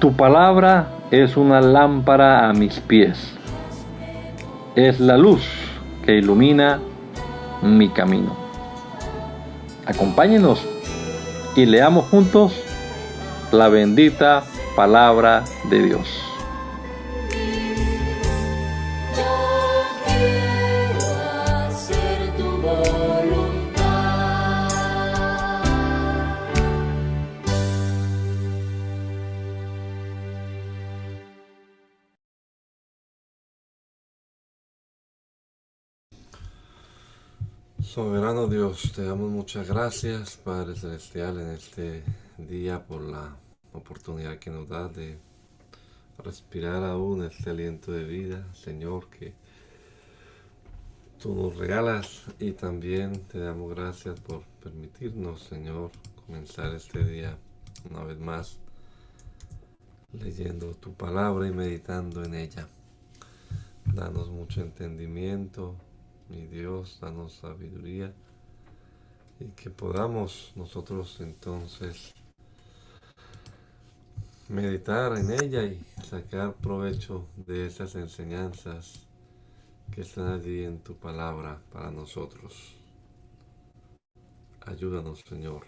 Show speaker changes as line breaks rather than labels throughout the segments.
Tu palabra es una lámpara a mis pies, es la luz que ilumina mi camino. Acompáñenos y leamos juntos la bendita palabra de Dios.
Soberano Dios, te damos muchas gracias, Padre Celestial, en este día por la oportunidad que nos das de respirar aún este aliento de vida, Señor, que tú nos regalas, y también te damos gracias por permitirnos, Señor, comenzar este día una vez más leyendo tu palabra y meditando en ella. Danos mucho entendimiento, mi Dios, danos sabiduría, y que podamos nosotros entonces meditar en ella y sacar provecho de esas enseñanzas que están allí en tu palabra para nosotros. Ayúdanos, Señor.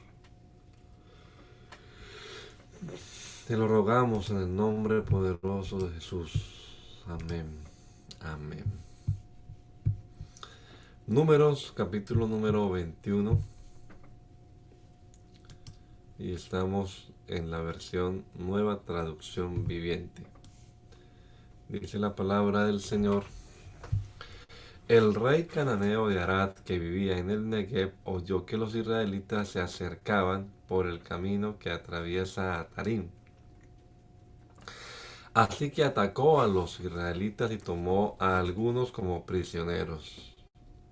Te lo rogamos en el nombre poderoso de Jesús. Amén. Amén. Números, capítulo número 21. Y estamos en la versión Nueva Traducción Viviente. Dice la palabra del Señor: el rey cananeo de Arad, que vivía en el Negev, oyó que los israelitas se acercaban por el camino que atraviesa a Tarim. Así que atacó a los israelitas y tomó a algunos como prisioneros.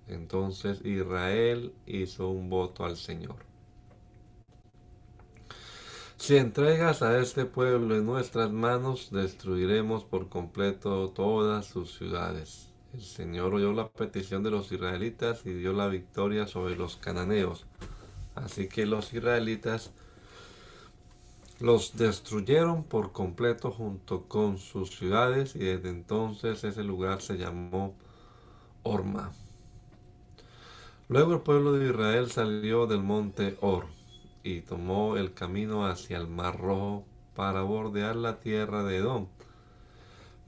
Entonces Israel hizo un voto al Señor: si entregas a este pueblo en nuestras manos, destruiremos por completo todas sus ciudades. El Señor oyó la petición de los israelitas y dio la victoria sobre los cananeos. Así que los israelitas los destruyeron por completo junto con sus ciudades, y desde entonces ese lugar se llamó Horma. Luego el pueblo de Israel salió del monte Hor y tomó el camino hacia el Mar Rojo para bordear la tierra de Edom.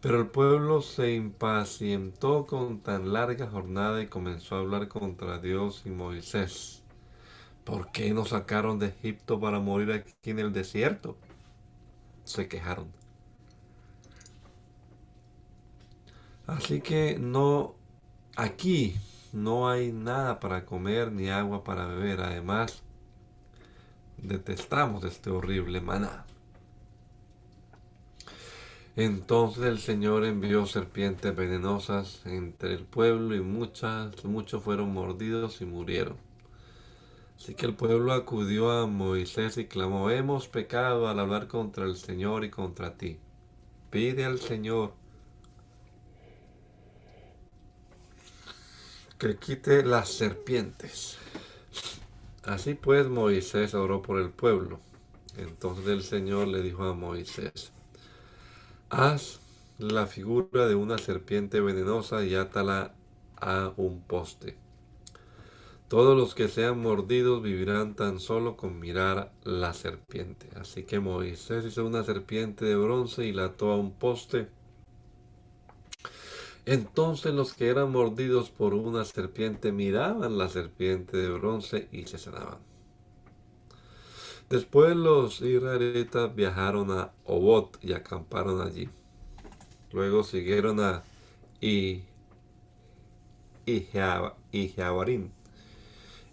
Pero el pueblo se impacientó con tan larga jornada y comenzó a hablar contra Dios y Moisés: ¿por qué nos sacaron de Egipto para morir aquí en el desierto? Se quejaron. Así que aquí no hay nada para comer ni agua para beber. Además, detestamos este horrible maná. Entonces el Señor envió serpientes venenosas entre el pueblo, y muchos fueron mordidos y murieron. Así que el pueblo acudió a Moisés y clamó: hemos pecado al hablar contra el Señor y contra ti. Pide al Señor que quite las serpientes. Así pues Moisés oró por el pueblo. Entonces el Señor le dijo a Moisés: haz la figura de una serpiente venenosa y átala a un poste. Todos los que sean mordidos vivirán tan solo con mirar la serpiente. Así que Moisés hizo una serpiente de bronce y la ató a un poste. Entonces los que eran mordidos por una serpiente miraban la serpiente de bronce y se sanaban. Después los israelitas viajaron a Obot y acamparon allí. Luego siguieron a Ijeabarim,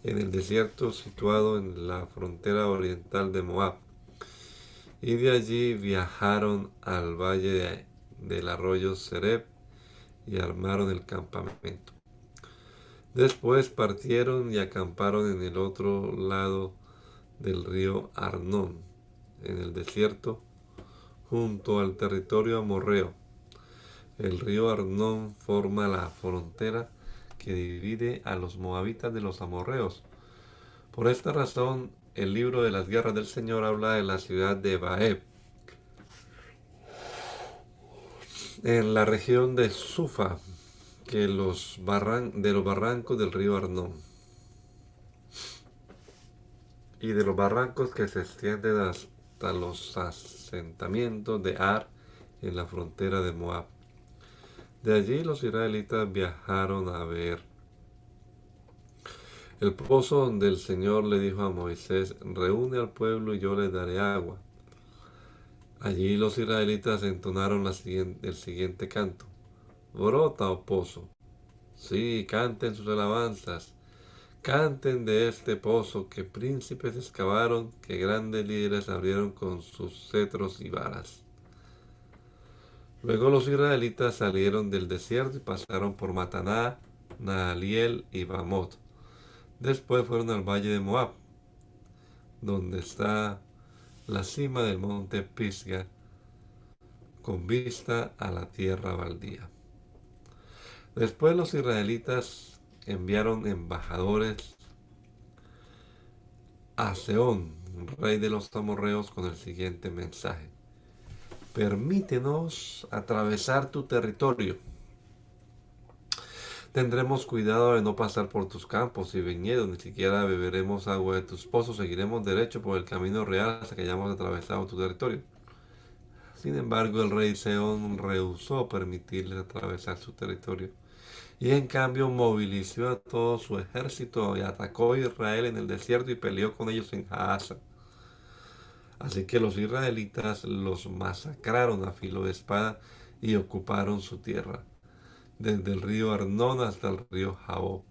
en el desierto situado en la frontera oriental de Moab. Y de allí viajaron al valle del arroyo Sereb y armaron el campamento. Después partieron y acamparon en el otro lado del río Arnón, en el desierto, junto al territorio amorreo. El río Arnón forma la frontera que divide a los moabitas de los amorreos. Por esta razón, el libro de las guerras del Señor habla de la ciudad de Baeb en la región de Sufa, de los barrancos del río Arnón y de los barrancos que se extienden hasta los asentamientos de Ar en la frontera de Moab. De allí los israelitas viajaron a ver el pozo donde el Señor le dijo a Moisés: reúne al pueblo y yo les daré agua. Allí los israelitas entonaron el siguiente canto: brota, oh pozo. Sí, canten sus alabanzas. Canten de este pozo que príncipes excavaron, que grandes líderes abrieron con sus cetros y varas. Luego los israelitas salieron del desierto y pasaron por Mataná, Nahaliel y Bamot. Después fueron al valle de Moab, donde está la cima del monte Pisga, con vista a la tierra baldía. Después los israelitas enviaron embajadores a Sehón, rey de los amorreos, con el siguiente mensaje: permítenos atravesar tu territorio. Tendremos cuidado de no pasar por tus campos y viñedos, ni siquiera beberemos agua de tus pozos, seguiremos derecho por el camino real hasta que hayamos atravesado tu territorio. Sin embargo, el rey Sehón rehusó permitirles atravesar su territorio y en cambio movilizó a todo su ejército y atacó a Israel en el desierto y peleó con ellos en Jaasa. Así que los israelitas los masacraron a filo de espada y ocuparon su tierra, desde el río Arnón hasta el río Jaboc.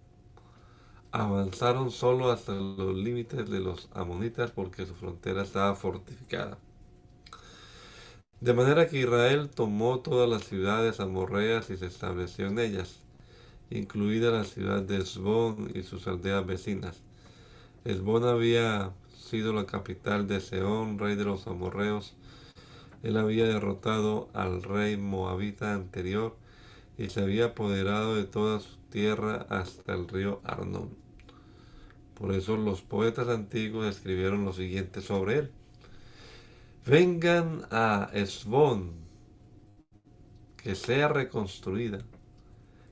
Avanzaron solo hasta los límites de los amonitas porque su frontera estaba fortificada. De manera que Israel tomó todas las ciudades amorreas y se estableció en ellas, incluida la ciudad de Hesbón y sus aldeas vecinas. Hesbón había sido la capital de Sehón, rey de los amorreos. Él había derrotado al rey moabita anterior y se había apoderado de toda su tierra hasta el río Arnón. Por eso los poetas antiguos escribieron lo siguiente sobre él: vengan a Hesbón, que sea reconstruida,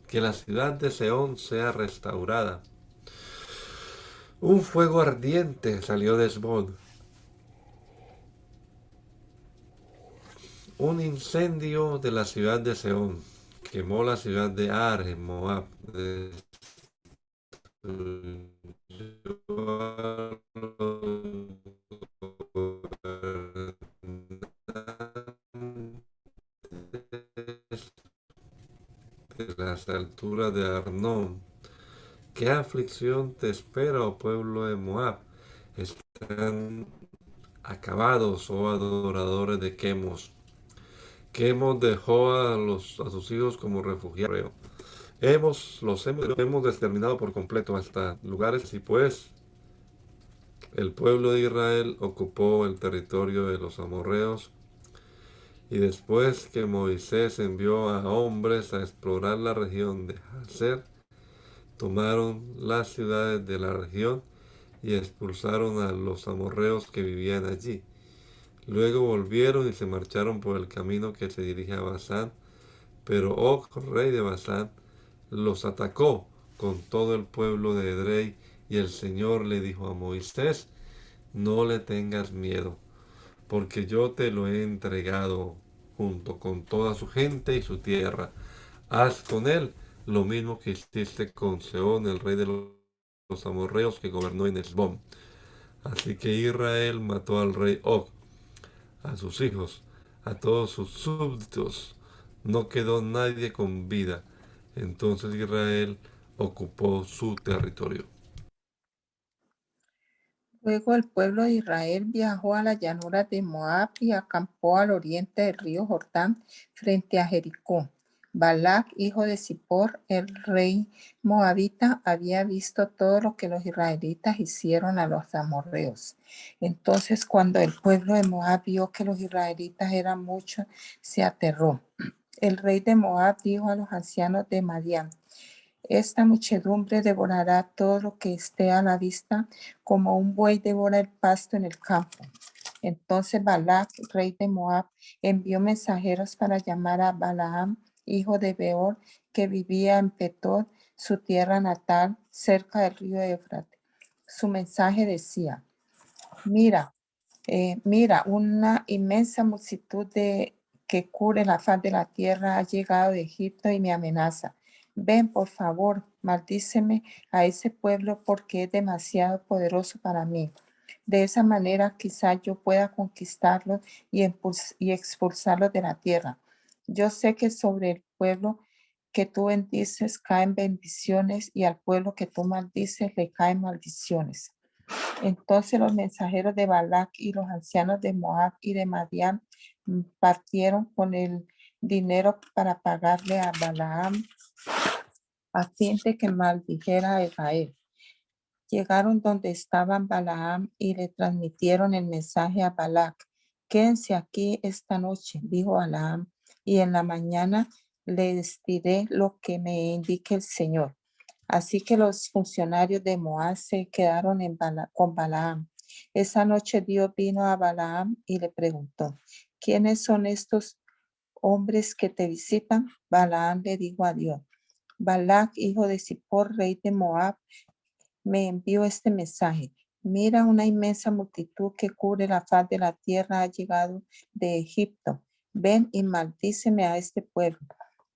que la ciudad de Sehón sea restaurada. Un fuego ardiente salió de Hesbón, un incendio de la ciudad de Sehón quemó la ciudad de Ar en Moab. De las alturas de Arnón. ¿Qué aflicción te espera, oh pueblo de Moab? Están acabados, oh adoradores de Quemos. Quemos dejó a sus hijos como refugiados. Los hemos exterminado por completo hasta lugares, y pues el pueblo de Israel ocupó el territorio de los amorreos. Y después que Moisés envió a hombres a explorar la región de Jazer, tomaron las ciudades de la región y expulsaron a los amorreos que vivían allí. Luego volvieron y se marcharon por el camino que se dirige a Basán, pero Og, rey de Basán, los atacó con todo el pueblo de Edrei, y el Señor le dijo a Moisés: no le tengas miedo, porque yo te lo he entregado junto con toda su gente y su tierra. Haz con él lo mismo que hiciste con Sehón, el rey de los amorreos que gobernó en Hesbón. Así que Israel mató al rey Og, a sus hijos, a todos sus súbditos. No quedó nadie con vida. Entonces Israel ocupó su territorio.
Luego el pueblo de Israel viajó a las llanuras de Moab y acampó al oriente del río Jordán frente a Jericó. Balac, hijo de Zippor, el rey moabita, había visto todo lo que los israelitas hicieron a los amorreos. Entonces, cuando el pueblo de Moab vio que los israelitas eran muchos, se aterró. El rey de Moab dijo a los ancianos de Madián: esta muchedumbre devorará todo lo que esté a la vista, como un buey devora el pasto en el campo. Entonces Balac, rey de Moab, envió mensajeros para llamar a Balaam, hijo de Beor, que vivía en Petor, su tierra natal, cerca del río Éufrates. Su mensaje decía: Mira, una inmensa multitud que cubre la faz de la tierra ha llegado de Egipto y me amenaza. Ven, por favor, maldíceme a ese pueblo porque es demasiado poderoso para mí. De esa manera quizá yo pueda conquistarlos y expulsarlos de la tierra. Yo sé que sobre el pueblo que tú bendices caen bendiciones y al pueblo que tú maldices le caen maldiciones. Entonces los mensajeros de Balac y los ancianos de Moab y de Madián partieron con el dinero para pagarle a Balaam a fin de que maldijera a Israel. Llegaron donde estaban Balaam y le transmitieron el mensaje a Balac. Quédense aquí esta noche, dijo Balaam, y en la mañana les diré lo que me indique el Señor. Así que los funcionarios de Moab se quedaron con Balaam. Esa noche Dios vino a Balaam y le preguntó: ¿quiénes son estos hombres que te visitan? Balaam le dijo a Dios: Balac, hijo de Zippor, rey de Moab, me envió este mensaje. Mira, una inmensa multitud que cubre la faz de la tierra ha llegado de Egipto. Ven y maldíceme a este pueblo.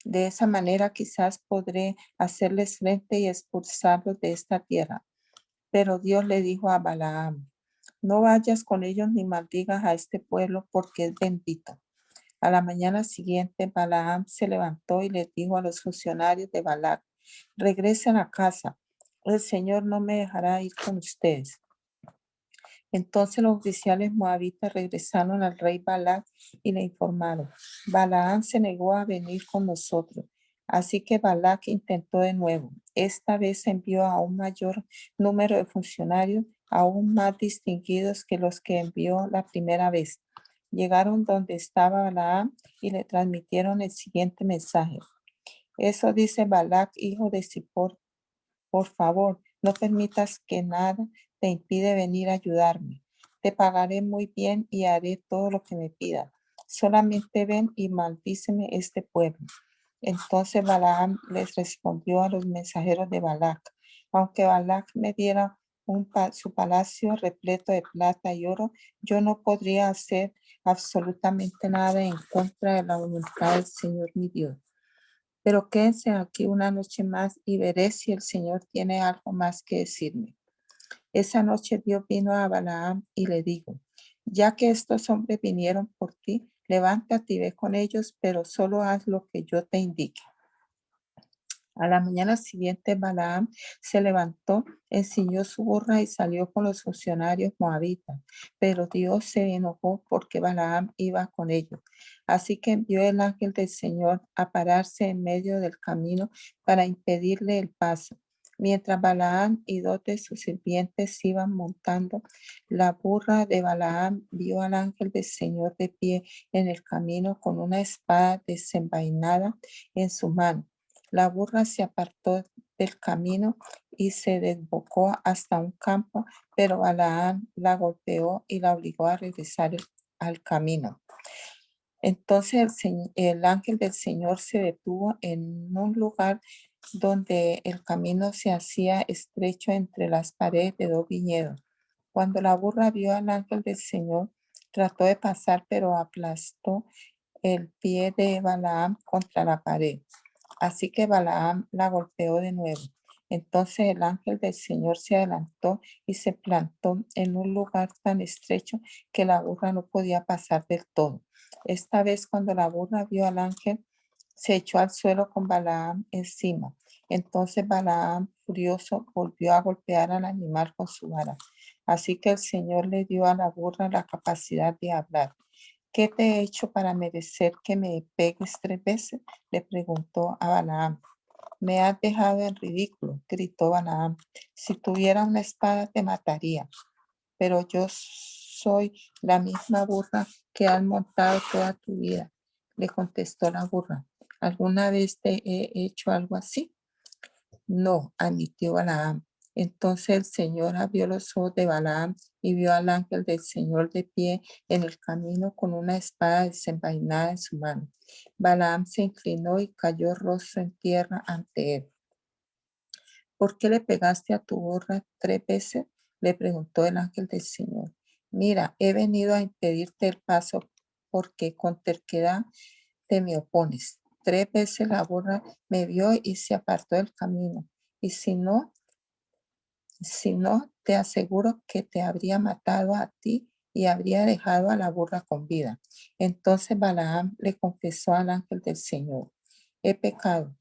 De esa manera quizás podré hacerles frente y expulsarlos de esta tierra. Pero Dios le dijo a Balaam: no vayas con ellos ni maldigas a este pueblo porque es bendito. A la mañana siguiente Balaam se levantó y le dijo a los funcionarios de Balac: regresen a casa. El Señor no me dejará ir con ustedes. Entonces los oficiales moabitas regresaron al rey Balac y le informaron: Balaam se negó a venir con nosotros. Así que Balac intentó de nuevo. Esta vez envió a un mayor número de funcionarios, aún más distinguidos que los que envió la primera vez. Llegaron donde estaba Balaam y le transmitieron el siguiente mensaje: eso dice Balac, hijo de Zippor. Por favor, no permitas que nada te impide venir a ayudarme. Te pagaré muy bien y haré todo lo que me pidas. Solamente ven y maldíceme este pueblo. Entonces Balaam les respondió a los mensajeros de Balac: aunque Balac me diera su palacio repleto de plata y oro, yo no podría hacer absolutamente nada en contra de la voluntad del Señor mi Dios. Pero quédense aquí una noche más y veré si el Señor tiene algo más que decirme. Esa noche Dios vino a Balaam y le dijo: ya que estos hombres vinieron por ti, levántate y ve con ellos, pero solo haz lo que yo te indique. A la mañana siguiente Balaam se levantó, ensignó su burra y salió con los funcionarios moabitas. Pero Dios se enojó porque Balaam iba con ellos. Así que envió el ángel del Señor a pararse en medio del camino para impedirle el paso. Mientras Balaam y dos de sus sirvientes iban montando, la burra de Balaam vio al ángel del Señor de pie en el camino con una espada desenvainada en su mano. La burra se apartó del camino y se desbocó hasta un campo, pero Balaam la golpeó y la obligó a regresar al camino. Entonces el ángel del Señor se detuvo en un lugar donde el camino se hacía estrecho entre las paredes de dos viñedos. Cuando la burra vio al ángel del Señor, trató de pasar, pero aplastó el pie de Balaam contra la pared. Así que Balaam la golpeó de nuevo. Entonces el ángel del Señor se adelantó y se plantó en un lugar tan estrecho que la burra no podía pasar del todo. Esta vez, cuando la burra vio al ángel, se echó al suelo con Balaam encima. Entonces Balaam, furioso, volvió a golpear al animal con su vara. Así que el Señor le dio a la burra la capacidad de hablar. ¿Qué te he hecho para merecer que me pegues 3 veces? Le preguntó a Balaam. Me has dejado en ridículo, gritó Balaam. Si tuviera una espada te mataría, pero yo soy la misma burra que has montado toda tu vida, le contestó la burra. ¿Alguna vez te he hecho algo así? No, admitió Balaam. Entonces el Señor abrió los ojos de Balaam y vio al ángel del Señor de pie en el camino con una espada desenvainada en su mano. Balaam se inclinó y cayó rostro en tierra ante él. ¿Por qué le pegaste a tu burra 3 veces? Le preguntó el ángel del Señor. Mira, he venido a impedirte el paso porque con terquedad te me opones. 3 veces la burra me vio y se apartó del camino. Y si no, te aseguro que te habría matado a ti y habría dejado a la burra con vida. Entonces Balaam le confesó al ángel del Señor: he pecado.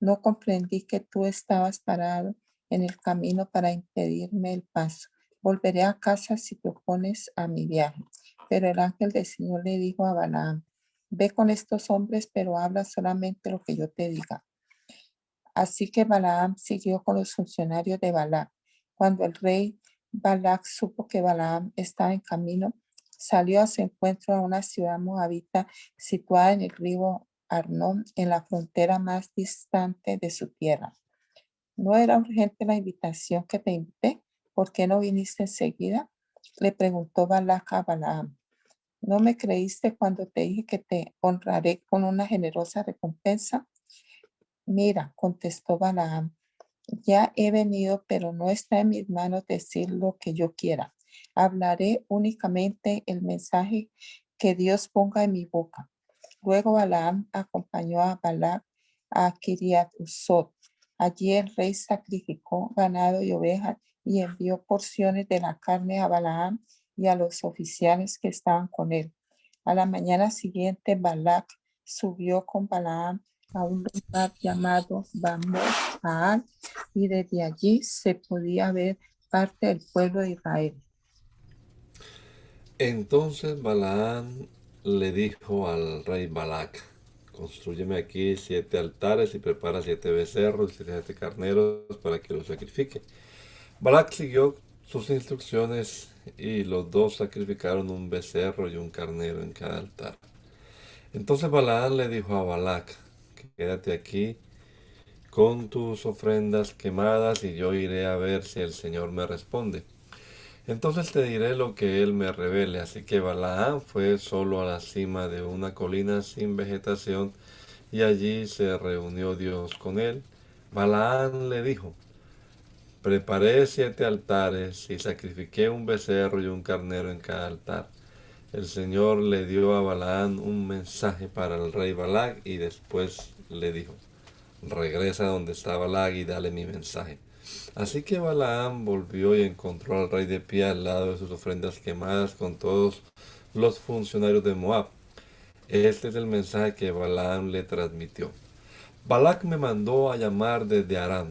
No comprendí que tú estabas parado en el camino para impedirme el paso. Volveré a casa si te opones a mi viaje. Pero el ángel del Señor le dijo a Balaam: ve con estos hombres, pero habla solamente lo que yo te diga. Así que Balaam siguió con los funcionarios de Balac. Cuando el rey Balac supo que Balaam estaba en camino, salió a su encuentro a una ciudad moabita situada en el río Arnón, en la frontera más distante de su tierra. ¿No era urgente la invitación que te invité? ¿Por qué no viniste enseguida? Le preguntó Balac a Balaam. ¿No me creíste cuando te dije que te honraré con una generosa recompensa? Mira, contestó Balaam, ya he venido, pero no está en mis manos decir lo que yo quiera. Hablaré únicamente el mensaje que Dios ponga en mi boca. Luego Balaam acompañó a Balac a Kiriat Usot. Allí el rey sacrificó ganado y ovejas y envió porciones de la carne a Balaam y a los oficiales que estaban con él. A la mañana siguiente Balac subió con Balaam a un lugar llamado Bamot-Baal y desde allí se podía ver parte del pueblo de Israel.
Entonces Balaam le dijo al rey Balac: Constrúyeme aquí 7 altares y prepara 7 becerros y 7 carneros para que los sacrifique. Balac siguió sus instrucciones y los dos sacrificaron un becerro y un carnero en cada altar. Entonces Balaam le dijo a Balac: quédate aquí con tus ofrendas quemadas y yo iré a ver si el Señor me responde. Entonces te diré lo que él me revele. Así que Balaam fue solo a la cima de una colina sin vegetación y allí se reunió Dios con él. Balaam le dijo: preparé 7 altares y sacrifiqué un becerro y un carnero en cada altar. El Señor le dio a Balaam un mensaje para el rey Balac y después le dijo: regresa donde está Balac y dale mi mensaje. Así que Balaam volvió y encontró al rey de pie al lado de sus ofrendas quemadas con todos los funcionarios de Moab. Este es el mensaje que Balaam le transmitió: Balac me mandó a llamar desde Aram.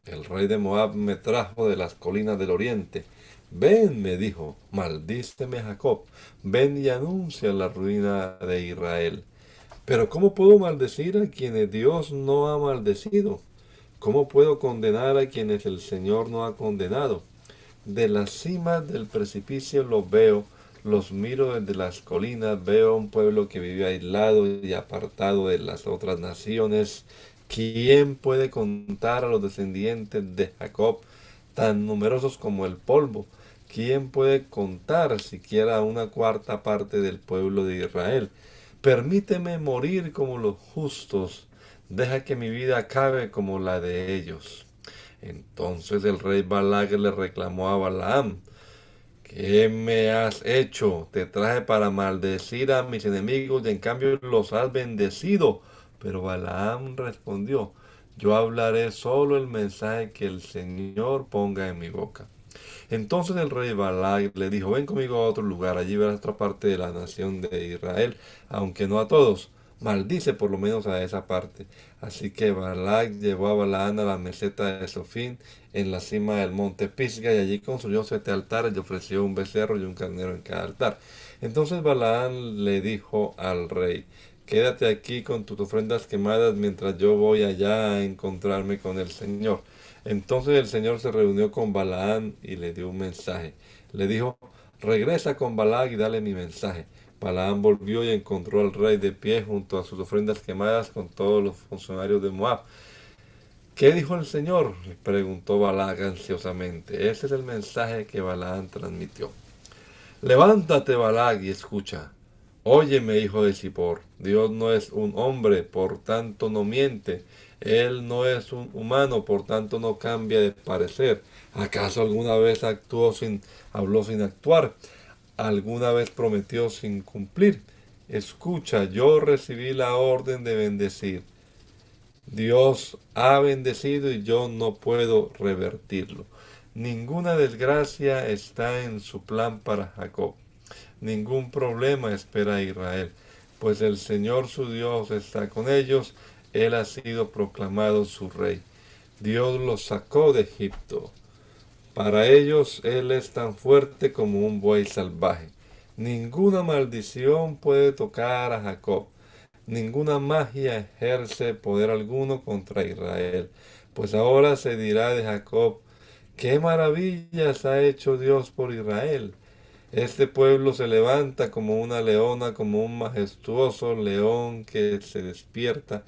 El rey de Moab me trajo de las colinas del oriente. Ven, me dijo, maldíceme Jacob, ven y anuncia la ruina de Israel. Pero ¿cómo puedo maldecir a quienes Dios no ha maldecido? ¿Cómo puedo condenar a quienes el Señor no ha condenado? De las cimas del precipicio los veo, los miro desde las colinas, veo a un pueblo que vive aislado y apartado de las otras naciones. ¿Quién puede contar a los descendientes de Jacob, tan numerosos como el polvo? ¿Quién puede contar siquiera una cuarta parte del pueblo de Israel? Permíteme morir como los justos, deja que mi vida acabe como la de ellos. Entonces el rey Balac le reclamó a Balaam: ¿qué me has hecho? Te traje para maldecir a mis enemigos y en cambio los has bendecido. Pero Balaam respondió: yo hablaré solo el mensaje que el Señor ponga en mi boca. Entonces el rey Balac le dijo: ven conmigo a otro lugar, allí verás otra parte de la nación de Israel, aunque no a todos. Maldice por lo menos a esa parte. Así que Balac llevó a Balaam a la meseta de Sofín, en la cima del monte Pisga, y allí construyó 7 altares y ofreció un becerro y un carnero en cada altar. Entonces Balaam le dijo al rey: quédate aquí con tus ofrendas quemadas mientras yo voy allá a encontrarme con el Señor. Entonces el Señor se reunió con Balaam y le dio un mensaje. Le dijo: regresa con Balac y dale mi mensaje. Balaam volvió y encontró al rey de pie junto a sus ofrendas quemadas con todos los funcionarios de Moab. ¿Qué dijo el Señor?, preguntó Balac ansiosamente. Ese es el mensaje que Balaam transmitió. Levántate, Balac, y escucha. Óyeme, hijo de Zippor. Dios no es un hombre, por tanto no miente. Él no es un humano, por tanto no cambia de parecer. ¿Acaso alguna vez habló sin actuar? ¿Alguna vez prometió sin cumplir? Escucha, yo recibí la orden de bendecir. Dios ha bendecido y yo no puedo revertirlo. Ninguna desgracia está en su plan para Jacob. Ningún problema espera a Israel, pues el Señor su Dios está con ellos. Él ha sido proclamado su rey. Dios los sacó de Egipto. Para ellos Él es tan fuerte como un buey salvaje. Ninguna maldición puede tocar a Jacob. Ninguna magia ejerce poder alguno contra Israel. Pues ahora se dirá de Jacob: ¿qué maravillas ha hecho Dios por Israel? Este pueblo se levanta como una leona, como un majestuoso león que se despierta.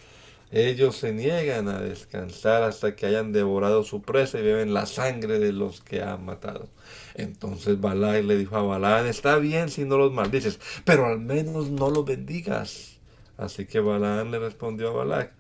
Ellos se niegan a descansar hasta que hayan devorado su presa y beben la sangre de los que han matado. Entonces Balac le dijo a Balaam: está bien si no los maldices, pero al menos no los bendigas. Así que Balaam le respondió a Balac: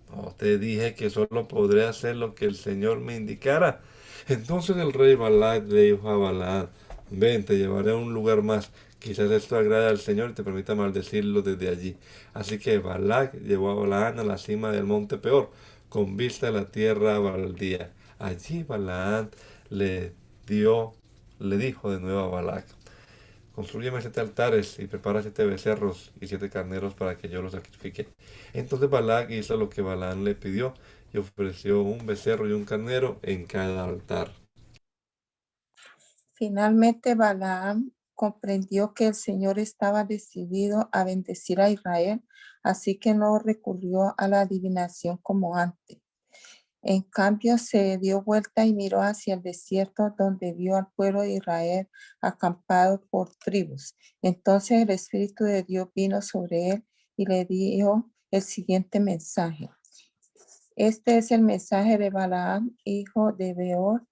no te dije que solo podré hacer lo que el Señor me indicara. Entonces el rey Balac le dijo a Balaam: ven, te llevaré a un lugar más. Quizás esto agrade al Señor y te permita maldecirlo desde allí. Así que Balac llevó a Balaam a la cima del monte Peor, con vista a la tierra baldía. Allí Balaam le dio, le dijo de nuevo a Balac: Construyeme 7 altares y prepara 7 becerros y 7 carneros para que yo los sacrifique. Entonces Balac hizo lo que Balaam le pidió y ofreció un becerro y un carnero en cada altar.
Finalmente Balaam comprendió que el Señor estaba decidido a bendecir a Israel, así que no recurrió a la adivinación como antes. En cambio, se dio vuelta y miró hacia el desierto, donde vio al pueblo de Israel acampado por tribus. Entonces el Espíritu de Dios vino sobre él y le dio el siguiente mensaje. Este es el mensaje de Balaam, hijo de Beor,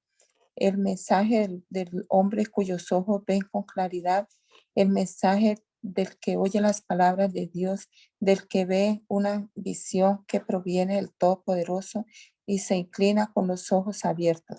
el mensaje del hombre cuyos ojos ven con claridad, el mensaje del que oye las palabras de Dios, del que ve una visión que proviene del Todopoderoso y se inclina con los ojos abiertos.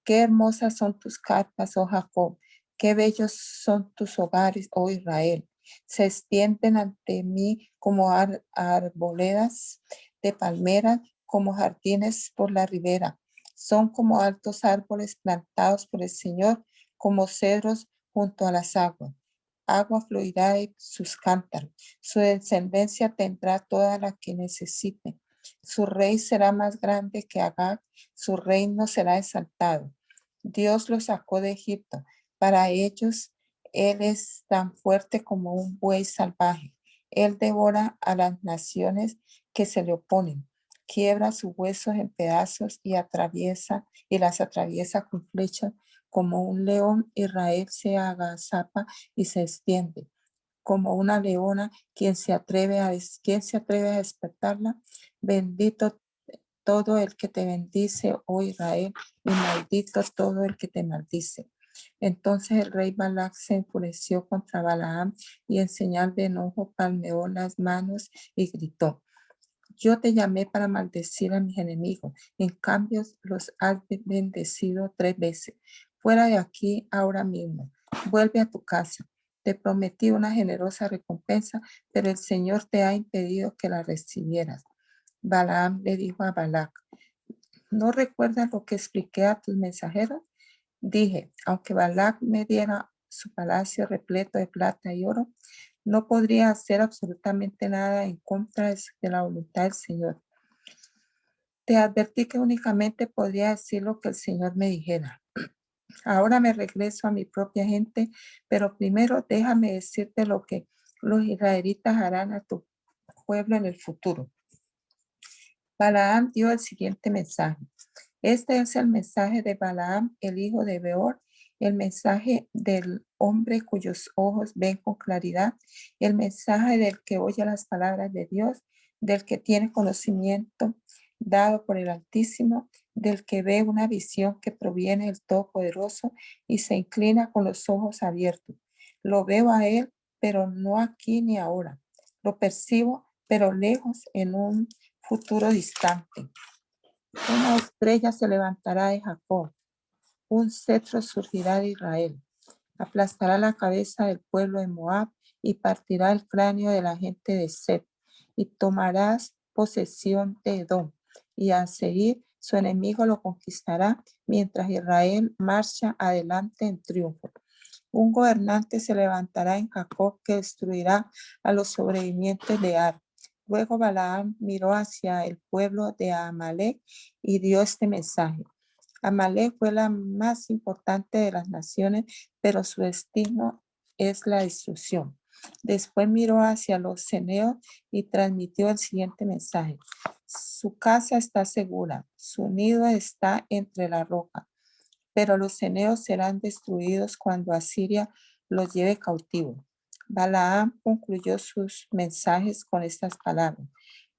Qué hermosas son tus carpas, oh Jacob, qué bellos son tus hogares, oh Israel. Se extienden ante mí como arboledas de palmeras, como jardines por la ribera. Son como altos árboles plantados por el Señor, como cedros junto a las aguas. Agua fluirá de sus cántaros. Su descendencia tendrá toda la que necesite. Su rey será más grande que Agag, su reino será exaltado. Dios los sacó de Egipto. Para ellos, Él es tan fuerte como un buey salvaje. Él devora a las naciones que se le oponen. Quiebra sus huesos en pedazos y las atraviesa con flechas. Como un león, Israel se agazapa y se extiende. Como una leona, quien se atreve a despertarla. Bendito todo el que te bendice, oh Israel, y maldito todo el que te maldice. Entonces el rey Balac se enfureció contra Balaam y en señal de enojo palmeó las manos y gritó: yo te llamé para maldecir a mis enemigos, en cambio los has bendecido 3 veces. Fuera de aquí ahora mismo, vuelve a tu casa. Te prometí una generosa recompensa, pero el Señor te ha impedido que la recibieras. Balaam le dijo a Balac: ¿no recuerdas lo que expliqué a tus mensajeros? Dije, aunque Balac me diera su palacio repleto de plata y oro, no podría hacer absolutamente nada en contra de la voluntad del Señor. Te advertí que únicamente podría decir lo que el Señor me dijera. Ahora me regreso a mi propia gente, pero primero déjame decirte lo que los israelitas harán a tu pueblo en el futuro. Balaam dio el siguiente mensaje. Este es el mensaje de Balaam, el hijo de Beor, el mensaje del hombre cuyos ojos ven con claridad, el mensaje del que oye las palabras de Dios, del que tiene conocimiento, dado por el Altísimo, del que ve una visión que proviene del Todopoderoso y se inclina con los ojos abiertos. Lo veo a él, pero no aquí ni ahora. Lo percibo, pero lejos en un futuro distante. Una estrella se levantará de Jacob, un cetro surgirá de Israel. Aplastará la cabeza del pueblo de Moab y partirá el cráneo de la gente de Set. Y tomarás posesión de Edom. Y a Seir, su enemigo, lo conquistará, mientras Israel marcha adelante en triunfo. Un gobernante se levantará en Jacob que destruirá a los sobrevivientes de Ar. Luego Balaam miró hacia el pueblo de Amalek y dio este mensaje. Amalek fue la más importante de las naciones, pero su destino es la destrucción. Después miró hacia los ceneos y transmitió el siguiente mensaje. Su casa está segura, su nido está entre la roca, pero los ceneos serán destruidos cuando Asiria los lleve cautivo. Balaam concluyó sus mensajes con estas palabras.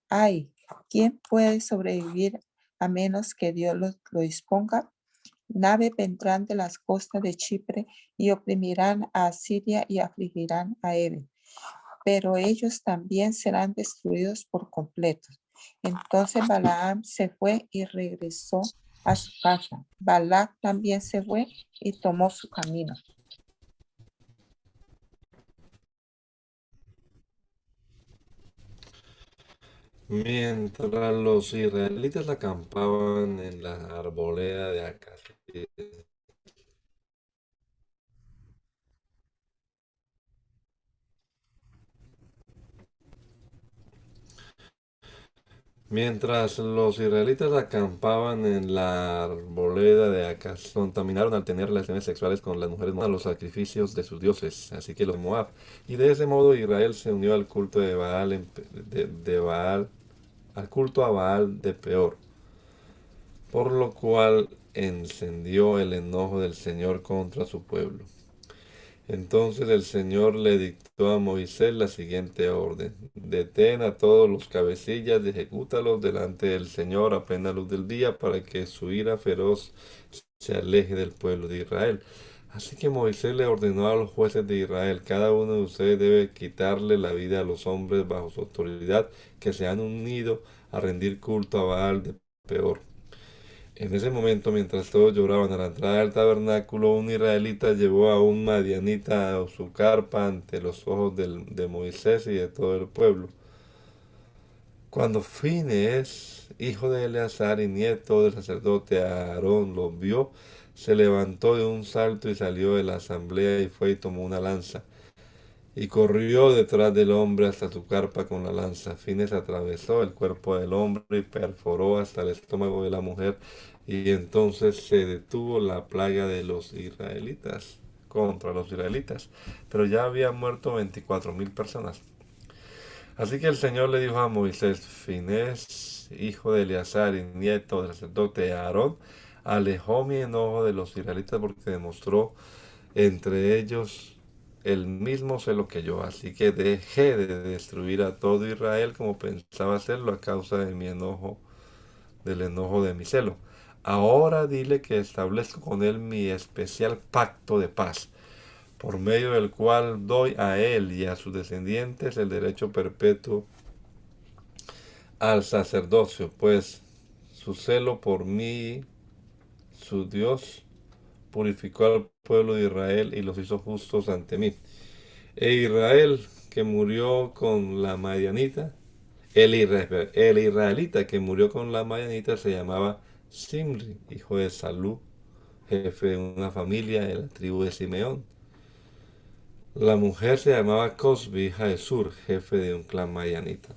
Ay, ¿quién puede sobrevivir a menos que Dios lo disponga? Naves vendrán de las costas de Chipre y oprimirán a Asiria y afligirán a Eben, pero ellos también serán destruidos por completo. Entonces Balaam se fue y regresó a su casa. Balac también se fue y tomó su camino.
Mientras los israelitas acampaban en la arboleda de acacia, mientras los israelitas acampaban en la arboleda de Acaz, contaminaron al tener relaciones sexuales con las mujeres a los sacrificios de sus dioses, así que los de Moab. Y de ese modo Israel se unió al culto de Baal, de Baal, al culto a Baal de Peor, por lo cual encendió el enojo del Señor contra su pueblo. Entonces el Señor le dictó a Moisés la siguiente orden: detén a todos los cabecillas y ejecútalos delante del Señor a plena luz del día, para que su ira feroz se aleje del pueblo de Israel. Así que Moisés le ordenó a los jueces de Israel: cada uno de ustedes debe quitarle la vida a los hombres bajo su autoridad que se han unido a rendir culto a Baal de Peor. En ese momento, mientras todos lloraban a la entrada del tabernáculo, un israelita llevó a un madianita a su carpa ante los ojos de Moisés y de todo el pueblo. Cuando Fines, hijo de Eleazar y nieto del sacerdote Aarón, lo vio, se levantó de un salto y salió de la asamblea y fue y tomó una lanza. Y corrió detrás del hombre hasta su carpa con la lanza. Fines atravesó el cuerpo del hombre y perforó hasta el estómago de la mujer. Y entonces se detuvo la plaga de los israelitas, contra los israelitas. Pero ya habían muerto 24,000 personas. Así que el Señor le dijo a Moisés: Finés, hijo de Eleazar y nieto del sacerdote Aarón, alejó mi enojo de los israelitas porque demostró entre ellos el mismo celo que yo. Así que dejé de destruir a todo Israel como pensaba hacerlo a causa de mi enojo, del enojo de mi celo. Ahora dile que establezco con él mi especial pacto de paz, por medio del cual doy a él y a sus descendientes el derecho perpetuo al sacerdocio, pues su celo por mí, su Dios, purificó al pueblo de Israel y los hizo justos ante mí. E Israel, que murió con la madianita, el israelita que murió con la madianita se llamaba Simri, hijo de Salú, jefe de una familia de la tribu de Simeón. La mujer se llamaba Cosbi, hija de Sur, jefe de un clan madianita.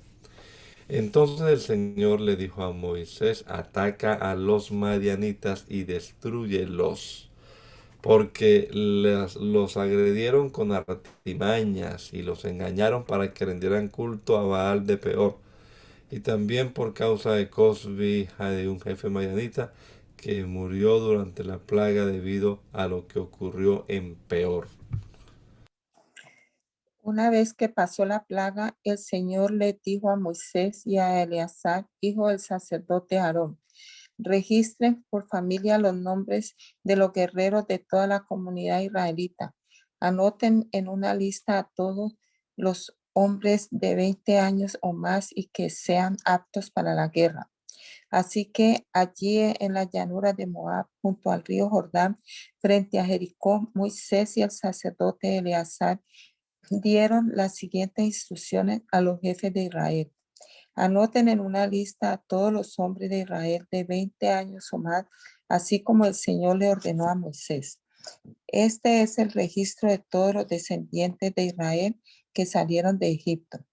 Entonces el Señor le dijo a Moisés: ataca a los madianitas y destruyelos, porque los agredieron con artimañas y los engañaron para que rindieran culto a Baal de Peor, y también por causa de Cosbi, hija de un jefe madianita, que murió durante la plaga debido a lo que ocurrió en Peor.
Una vez que pasó la plaga, el Señor le dijo a Moisés y a Eleazar, hijo del sacerdote Aarón: registren por familia los nombres de los guerreros de toda la comunidad israelita. Anoten en una lista a todos los hombres de 20 años o más y que sean aptos para la guerra. Así que allí en la llanura de Moab, junto al río Jordán, frente a Jericó, Moisés y el sacerdote Eleazar dieron las siguientes instrucciones a los jefes de Israel. Anoten en una lista a todos los hombres de Israel de 20 años o más, así como el Señor le ordenó a Moisés. Este es el registro de todos los descendientes de Israel que salieron de Egipto.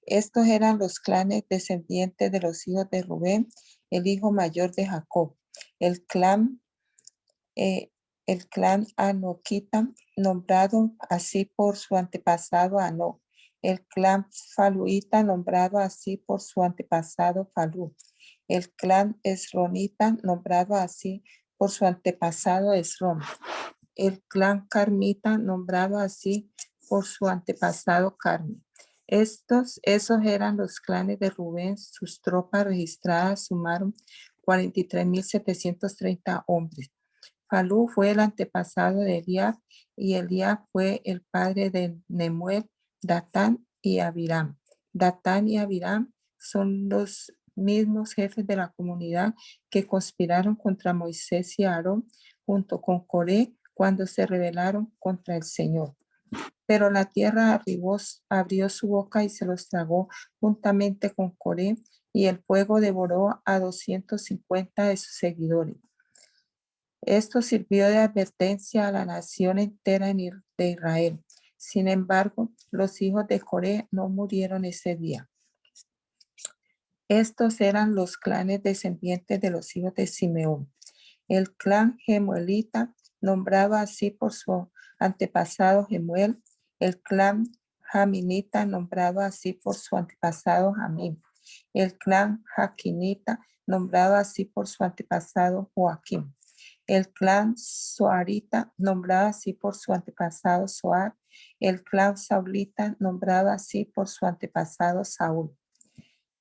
Estos eran los clanes descendientes de los hijos de Rubén, el hijo mayor de Jacob. El clan Anoquita, nombrado así por su antepasado Anoc. El clan Faluita, nombrado así por su antepasado Falú. El clan Esronita, nombrado así por su antepasado Esrom. El clan Carmita, nombrado así por su antepasado Carmi. Esos eran los clanes de Rubén. Sus tropas registradas sumaron 43,730 hombres. Falú fue el antepasado de Eliab y Eliab fue el padre de Nemuel, Datán y Abiram. Datán y Abiram son los mismos jefes de la comunidad que conspiraron contra Moisés y Aarón junto con Coré cuando se rebelaron contra el Señor. Pero la tierra abrió su boca y se los tragó juntamente con Coré, y el fuego devoró a 250 de sus seguidores. Esto sirvió de advertencia a la nación entera de Israel. Sin embargo, los hijos de Coré no murieron ese día. Estos eran los clanes descendientes de los hijos de Simeón. El clan Gemuelita, nombrado así por su antepasado Gemuel. El clan Jaminita, nombrado así por su antepasado Jamín. El clan Jaquinita, nombrado así por su antepasado Joaquín. El clan Soarita, nombrado así por su antepasado Soar. El clan Saulita, nombrado así por su antepasado Saúl.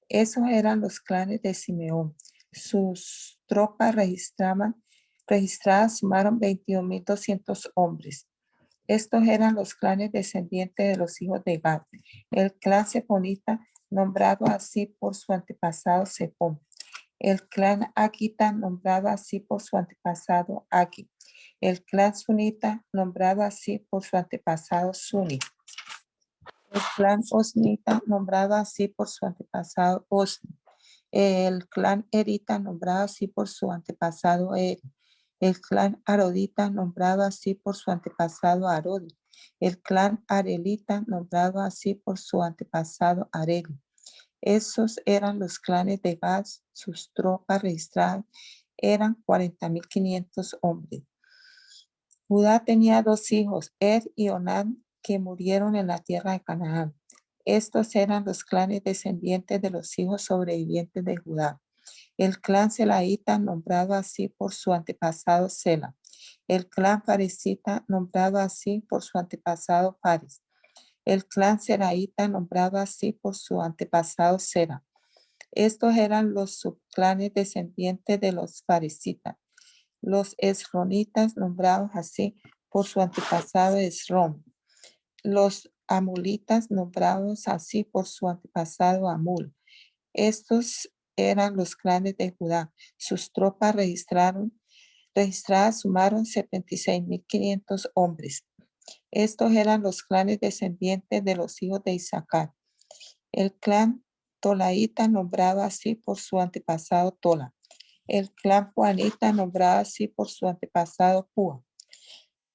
Esos eran los clanes de Simeón. Sus tropas registradas sumaron 22,200 hombres. Estos eran los clanes descendientes de los hijos de Gad. El clan Seponita, nombrado así por su antepasado Sepón. El clan Aquita, nombrado así por su antepasado Aqui. El clan Sunita, nombrado así por su antepasado Suni. El clan Osnita, nombrado así por su antepasado Osni. El clan Erita, nombrado así por su antepasado Eri. El clan Arodita, nombrado así por su antepasado Arodi. El clan Arelita, nombrado así por su antepasado Areli. Esos eran los clanes de Gad. Sus tropas registradas eran 40,500 hombres. Judá tenía 2 hijos, Er y Onán, que murieron en la tierra de Canaán. Estos eran los clanes descendientes de los hijos sobrevivientes de Judá. El clan Selaita, nombrado así por su antepasado Sela. El clan Faresita, nombrado así por su antepasado Fares. El clan Seraita, nombrado así por su antepasado Sera. Estos eran los subclanes descendientes de los Faresitas. Los Esronitas, nombrados así por su antepasado Esrom. Los Amulitas, nombrados así por su antepasado Amul. Estos eran los clanes de Judá. Sus tropas registradas sumaron 76,500 hombres. Estos eran los clanes descendientes de los hijos de Isaacar. El clan Tolaita, nombrado así por su antepasado Tola. El clan Juanita, nombrado así por su antepasado Púa.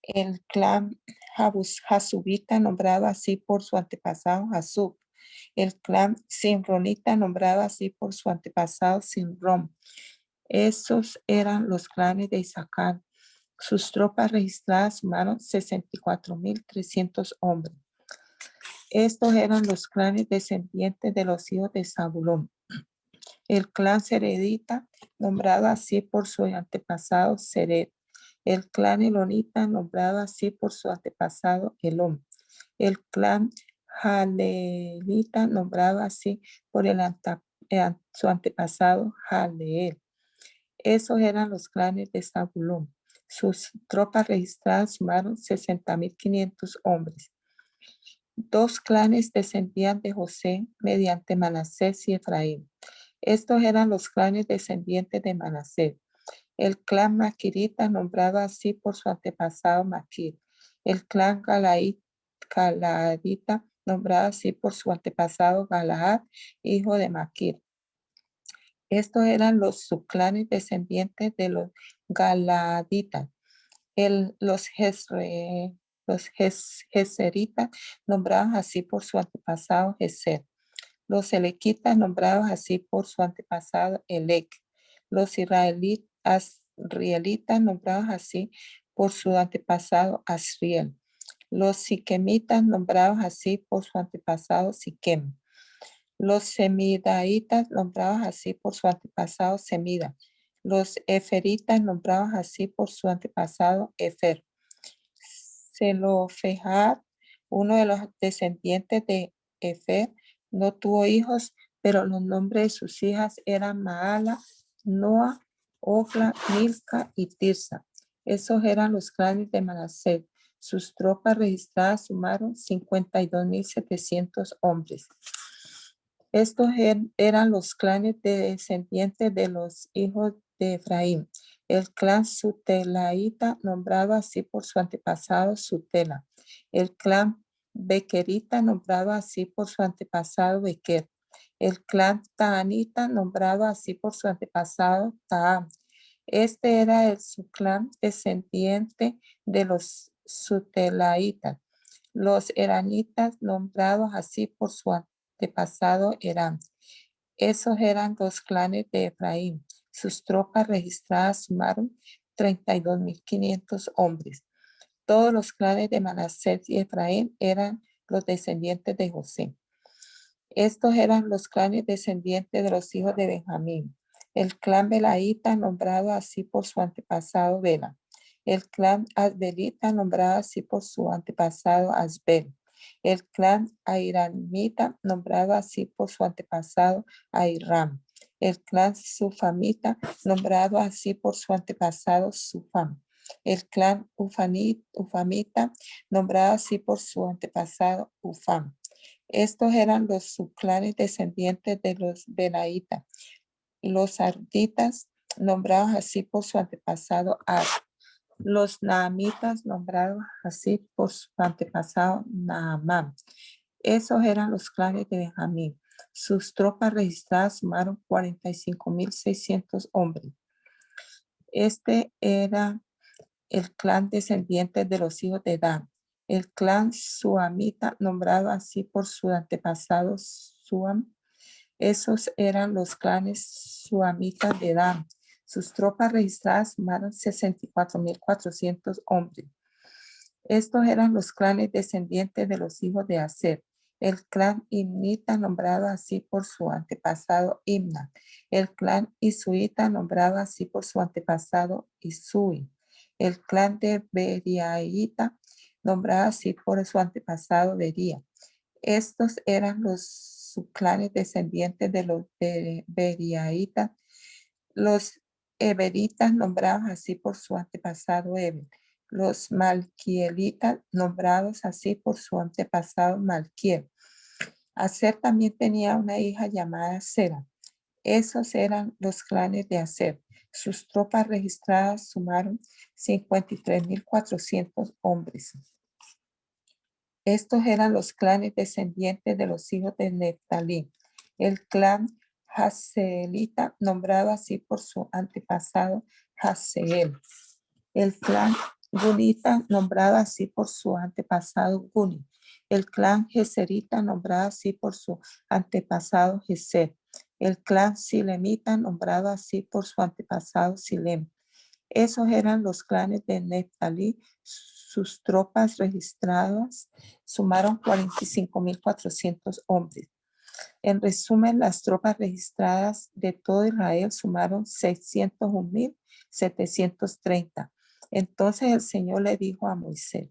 El clan Jasubita, nombrado así por su antepasado Jasub. El clan Simronita, nombrado así por su antepasado Simrom. Esos eran los clanes de Isaacar. Sus tropas registradas sumaron 64,300 hombres. Estos eran los clanes descendientes de los hijos de Zabulón. El clan Seredita, nombrado así por su antepasado Sered. El clan Elonita, nombrado así por su antepasado Elón. El clan Jalelita, nombrado así por su antepasado Jaleel. Esos eran los clanes de Zabulón. Sus tropas registradas sumaron 60.500 hombres. Dos clanes descendían de José mediante Manasés y Efraín. Estos eran los clanes descendientes de Manasés. El clan Maquirita, nombrado así por su antepasado Maquir. El clan Galaadita, nombrado así por su antepasado Galaad, hijo de Maquir. Estos eran los subclanes descendientes de los Galaaditas. Los Geseritas, nombrados así por su antepasado Geser. Los Elequitas, nombrados así por su antepasado Elec. Los israelitas, nombrados así por su antepasado Asriel. Los siquemitas, nombrados así por su antepasado Siquem. Los semidaitas, nombrados así por su antepasado Semida. Los eferitas, nombrados así por su antepasado Efer. Zelofehad, uno de los descendientes de Efer, no tuvo hijos, pero los nombres de sus hijas eran Maala, Noa, Ofla, Milca y Tirsa. Esos eran los clanes de Manasés. Sus tropas registradas sumaron 52.700 hombres. Estos eran los clanes descendientes de los hijos de Efraín. El clan Sutelaita, nombrado así por su antepasado Sutela. El clan Bequerita, nombrado así por su antepasado Bequer. El clan Taanita, nombrado así por su antepasado Taam. Este era el subclan descendiente de los Sutelaitas. Los Eranitas, nombrados así por su antepasado Eram. Esos eran los clanes de Efraín. Sus tropas registradas sumaron 32.500 hombres. Todos los clanes de Manasés y Efraín eran los descendientes de José. Estos eran los clanes descendientes de los hijos de Benjamín. El clan Belaíta, nombrado así por su antepasado Bela. El clan Asbelita, nombrado así por su antepasado Asbel. El clan Airamita, nombrado así por su antepasado Airam. El clan Sufamita, nombrado así por su antepasado Sufam. El clan Ufamita, nombrado así por su antepasado Ufam. Estos eran los subclanes descendientes de los Benaitas. Los Arditas, nombrados así por su antepasado Ar. Los Naamitas, nombrados así por su antepasado Naamán. Esos eran los clanes de Benjamín. Sus tropas registradas sumaron 45.600 hombres. Este era el clan descendiente de los hijos de Dan. El clan Suamita, nombrado así por su antepasado Suam. Esos eran los clanes suamitas de Dan. Sus tropas registradas sumaron 64.400 hombres. Estos eran los clanes descendientes de los hijos de Aser. El clan Imnita, nombrado así por su antepasado Imna. El clan Isuita, nombrado así por su antepasado Isui. El clan de Beriaita, nombrado así por su antepasado Beria. Estos eran los subclanes descendientes de los Beriaitas. Los Eberitas, nombrados así por su antepasado Eber. Los Malquielitas, nombrados así por su antepasado Malquiel. Aser también tenía una hija llamada Sera. Esos eran los clanes de Aser. Sus tropas registradas sumaron 53.400 hombres. Estos eran los clanes descendientes de los hijos de Neftalí. El clan Haseelita, nombrado así por su antepasado Haseel. El clan Gunita, nombrado así por su antepasado Guni. El clan Geserita, nombrado así por su antepasado Geser. El clan Silemita, nombrado así por su antepasado Silem. Esos eran los clanes de Neftalí. Sus tropas registradas sumaron 45.400 hombres. En resumen, las tropas registradas de todo Israel sumaron 601.730. Entonces el Señor le dijo a Moisés: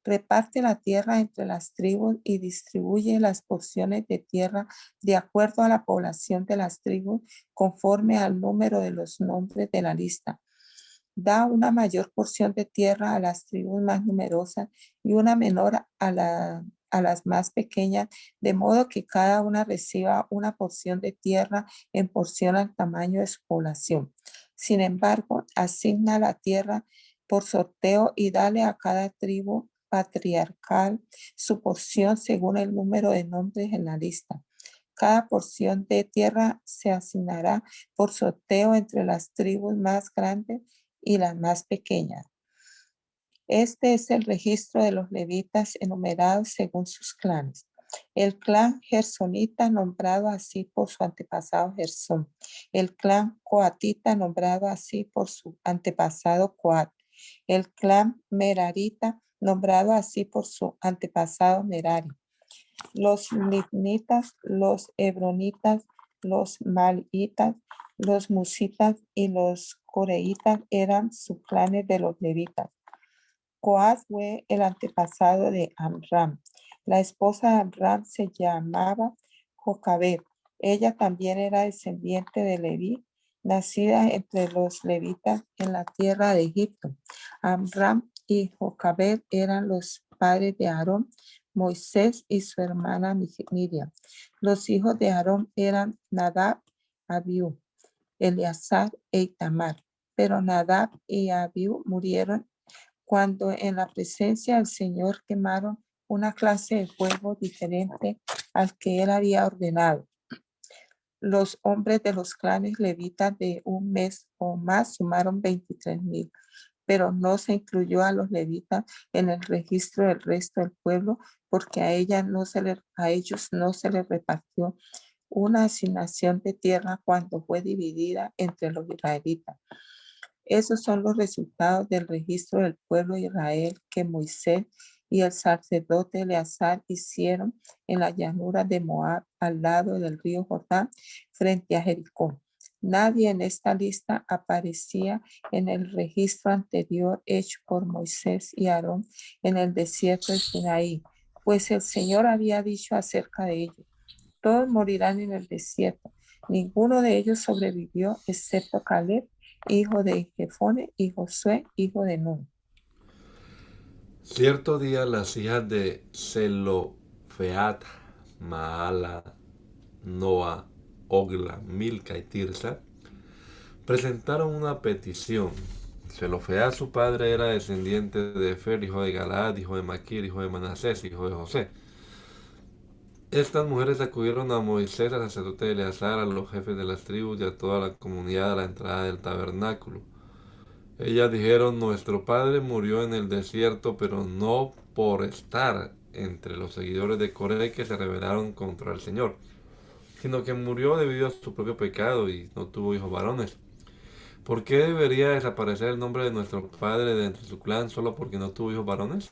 Reparte la tierra entre las tribus y distribuye las porciones de tierra de acuerdo a la población de las tribus, conforme al número de los nombres de la lista. Da una mayor porción de tierra a las tribus más numerosas y una menor a las más pequeñas, de modo que cada una reciba una porción de tierra en porción al tamaño de su población. Sin embargo, asigna la tierra por sorteo y dale a cada tribu patriarcal su porción según el número de nombres en la lista. Cada porción de tierra se asignará por sorteo entre las tribus más grandes y las más pequeñas. Este es el registro de los levitas enumerados según sus clanes. El clan gersonita nombrado así por su antepasado Gersón. El clan coatita nombrado así por su antepasado Coat. El clan merarita nombrado así por su antepasado Merari. Los libnitas, los hebronitas, los malitas, los musitas y los coreitas eran subclanes de los levitas. Coat fue el antepasado de Amram. La esposa de Amram se llamaba Jocabed. Ella también era descendiente de Leví, nacida entre los levitas en la tierra de Egipto. Amram y Jocabed eran los padres de Aarón, Moisés y su hermana Miriam. Los hijos de Aarón eran Nadab, Abiú, Eleazar e Itamar. Pero Nadab y Abiú murieron cuando en la presencia del Señor quemaron una clase de fuego diferente al que él había ordenado. Los hombres de los clanes levitas de un mes o más sumaron 23,000, pero no se incluyó a los levitas en el registro del resto del pueblo, porque a ellos no se les repartió una asignación de tierra cuando fue dividida entre los israelitas. Esos son los resultados del registro del pueblo de Israel que Moisés y el sacerdote Eleazar hicieron en la llanura de Moab, al lado del río Jordán, frente a Jericó. Nadie en esta lista aparecía en el registro anterior hecho por Moisés y Aarón en el desierto de Sinaí, pues el Señor había dicho acerca de ellos: todos morirán en el desierto. Ninguno de ellos sobrevivió, excepto Caleb, hijo de Jefone, y Josué, hijo de Nun.
Cierto día las hijas de Zelofeat, Maala, Noa, Ogla, Milca y Tirsa presentaron una petición. Zelofeat, su padre, era descendiente de Efer, hijo de Galaad, hijo de Maquir, hijo de Manasés, hijo de José. Estas mujeres acudieron a Moisés, al sacerdote Eleazar, a los jefes de las tribus y a toda la comunidad a la entrada del tabernáculo. Ellas dijeron: nuestro padre murió en el desierto, pero no por estar entre los seguidores de Coré que se rebelaron contra el Señor, sino que murió debido a su propio pecado y no tuvo hijos varones. ¿Por qué debería desaparecer el nombre de nuestro padre de entre su clan solo porque no tuvo hijos varones?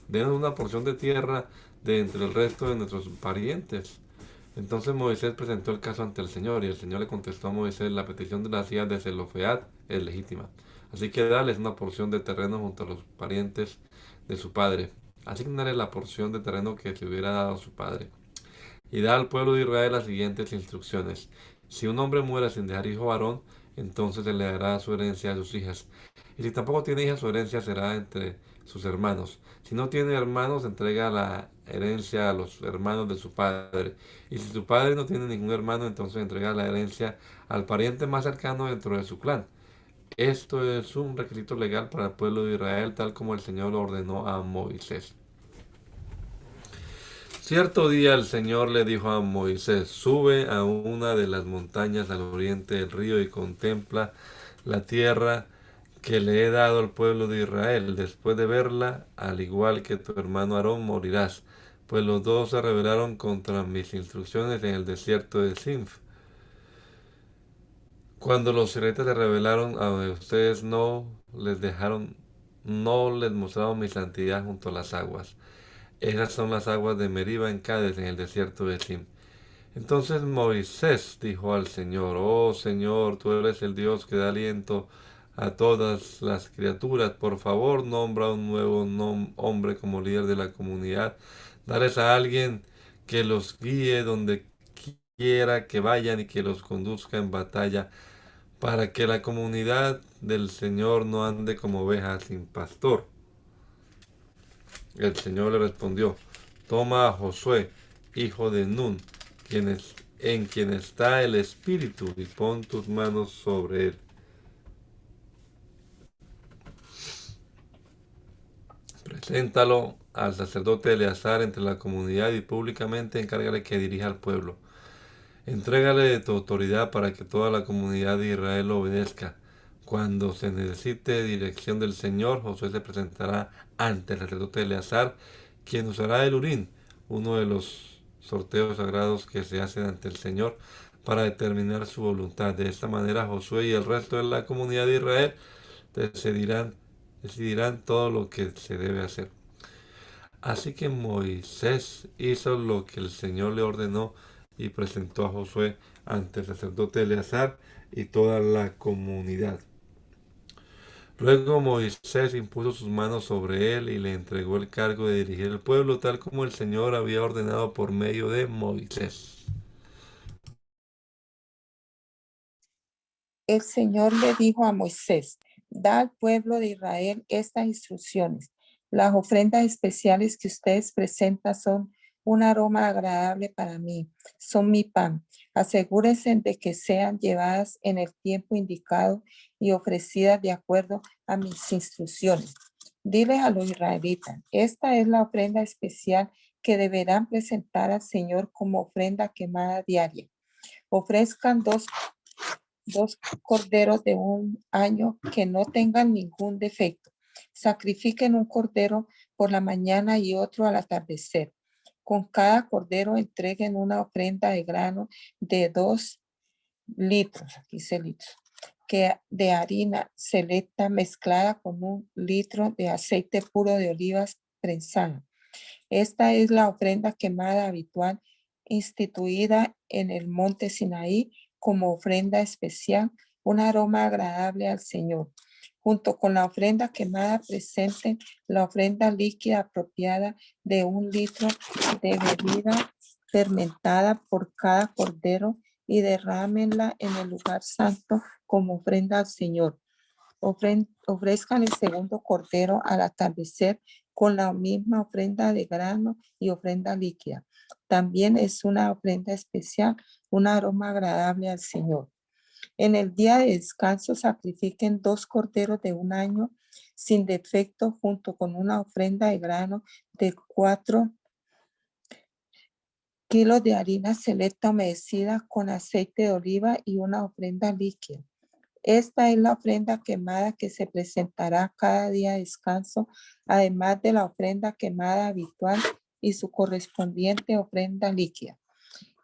Denos una porción de tierra de entre el resto de nuestros parientes. Entonces Moisés presentó el caso ante el Señor, y el Señor le contestó a Moisés: la petición de las hijas de Zelofeat es legítima. Así que dales una porción de terreno junto a los parientes de su padre. Asignaré la porción de terreno que se hubiera dado a su padre. Y da al pueblo de Israel las siguientes instrucciones: si un hombre muere sin dejar hijo varón, entonces se le dará su herencia a sus hijas. Y si tampoco tiene hijas, su herencia será entre sus hermanos. Si no tiene hermanos, entrega la herencia a los hermanos de su padre. Y si su padre no tiene ningún hermano, entonces entrega la herencia al pariente más cercano dentro de su clan. Esto es un requisito legal para el pueblo de Israel, tal como el Señor lo ordenó a Moisés. Cierto día el Señor le dijo a Moisés: sube a una de las montañas al oriente del río y contempla la tierra que le he dado al pueblo de Israel. Después de verla, al igual que tu hermano Aarón, morirás, pues los dos se rebelaron contra mis instrucciones en el desierto de Sinf. Cuando los israelitas se rebelaron, a ustedes no les mostraron mi santidad junto a las aguas. Esas son las aguas de Meriba en Cádiz, en el desierto de Sin. Entonces Moisés dijo al Señor: oh Señor, tú eres el Dios que da aliento a todas las criaturas. Por favor, nombra un nuevo hombre como líder de la comunidad. Dales a alguien que los guíe donde quiera que vayan y que los conduzca en batalla, para que la comunidad del Señor no ande como ovejas sin pastor. El Señor le respondió: toma a Josué, hijo de Nun, en quien está el Espíritu, y pon tus manos sobre él. Preséntalo al sacerdote Eleazar entre la comunidad y públicamente encárgale que dirija al pueblo. Entrégale de tu autoridad para que toda la comunidad de Israel lo obedezca. Cuando se necesite dirección del Señor, Josué se presentará ante el sacerdote Eleazar, quien usará el Urín, uno de los sorteos sagrados que se hacen ante el Señor, para determinar su voluntad. De esta manera, Josué y el resto de la comunidad de Israel decidirán todo lo que se debe hacer. Así que Moisés hizo lo que el Señor le ordenó y presentó a Josué ante el sacerdote Eleazar y toda la comunidad. Luego Moisés impuso sus manos sobre él y le entregó el cargo de dirigir el pueblo, tal como el Señor había ordenado por medio de Moisés.
El Señor le dijo a Moisés: da al pueblo de Israel estas instrucciones. Las ofrendas especiales que ustedes presentan son un aroma agradable para mí, son mi pan. Asegúrense de que sean llevadas en el tiempo indicado y ofrecidas de acuerdo a mis instrucciones. Diles a los israelitas: esta es la ofrenda especial que deberán presentar al Señor como ofrenda quemada diaria. Ofrezcan dos corderos de un año que no tengan ningún defecto. Sacrifiquen un cordero por la mañana y otro al atardecer. Con cada cordero entreguen una ofrenda de grano de 2 litros, aquí dice litros, de harina selecta mezclada con 1 litro de aceite puro de olivas prensada. Esta es la ofrenda quemada habitual instituida en el monte Sinaí como ofrenda especial, un aroma agradable al Señor. Junto con la ofrenda quemada presenten la ofrenda líquida apropiada de 1 litro de bebida fermentada por cada cordero y derrámenla en el lugar santo como ofrenda al Señor. Ofrezcan el segundo cordero al atardecer con la misma ofrenda de grano y ofrenda líquida. También es una ofrenda especial, un aroma agradable al Señor. En el día de descanso sacrifiquen 2 corderos de un año sin defecto junto con una ofrenda de grano de 4 kilos de harina selecta humedecida con aceite de oliva y una ofrenda líquida. Esta es la ofrenda quemada que se presentará cada día de descanso, además de la ofrenda quemada habitual y su correspondiente ofrenda líquida.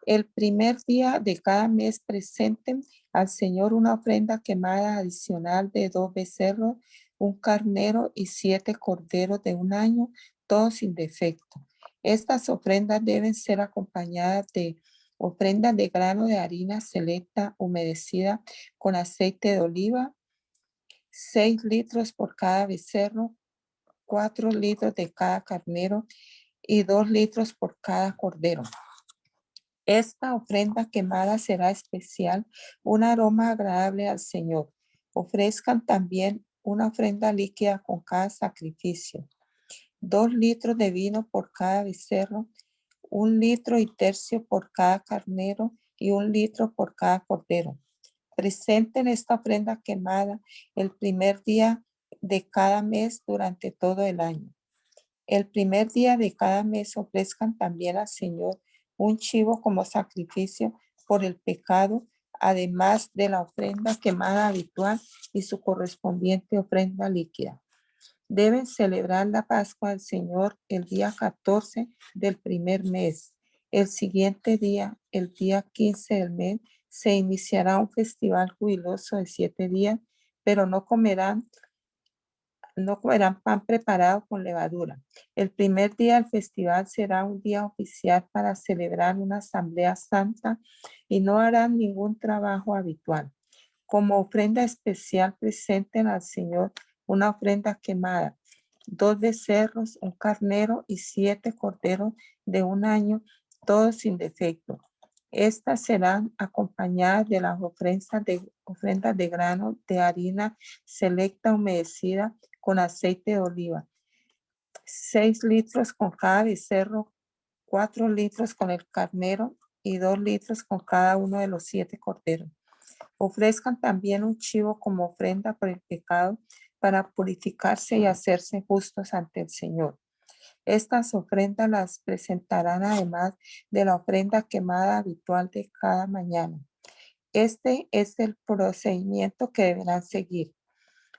El primer día de cada mes presenten al Señor una ofrenda quemada adicional de 2 becerros, un carnero y 7 corderos de un año, todos sin defecto. Estas ofrendas deben ser acompañadas de ofrendas de grano de harina selecta humedecida con aceite de oliva, 6 litros por cada becerro, 4 litros de cada carnero y 2 litros por cada cordero. Esta ofrenda quemada será especial, un aroma agradable al Señor. Ofrezcan también una ofrenda líquida con cada sacrificio. 2 litros de vino por cada becerro, 1 litro y tercio por cada carnero y 1 litro por cada cordero. Presenten esta ofrenda quemada el primer día de cada mes durante todo el año. El primer día de cada mes ofrezcan también al Señor un chivo como sacrificio por el pecado, además de la ofrenda quemada habitual y su correspondiente ofrenda líquida. Deben celebrar la Pascua del Señor el día 14 del primer mes. El siguiente día, el día 15 del mes, se iniciará un festival jubiloso de 7 días, pero no comerán pan preparado con levadura. El primer día del festival será un día oficial para celebrar una asamblea santa y no harán ningún trabajo habitual. Como ofrenda especial presenten al Señor una ofrenda quemada, 2 becerros, un carnero y 7 corderos de un año, todos sin defecto. Estas serán acompañadas de las ofrendas de grano de harina selecta humedecida con aceite de oliva, 6 litros con cada becerro, 4 litros con el carnero y 2 litros con cada uno de los 7 corderos. Ofrezcan también un chivo como ofrenda por el pecado para purificarse y hacerse justos ante el Señor. Estas ofrendas las presentarán además de la ofrenda quemada habitual de cada mañana. Este es el procedimiento que deberán seguir.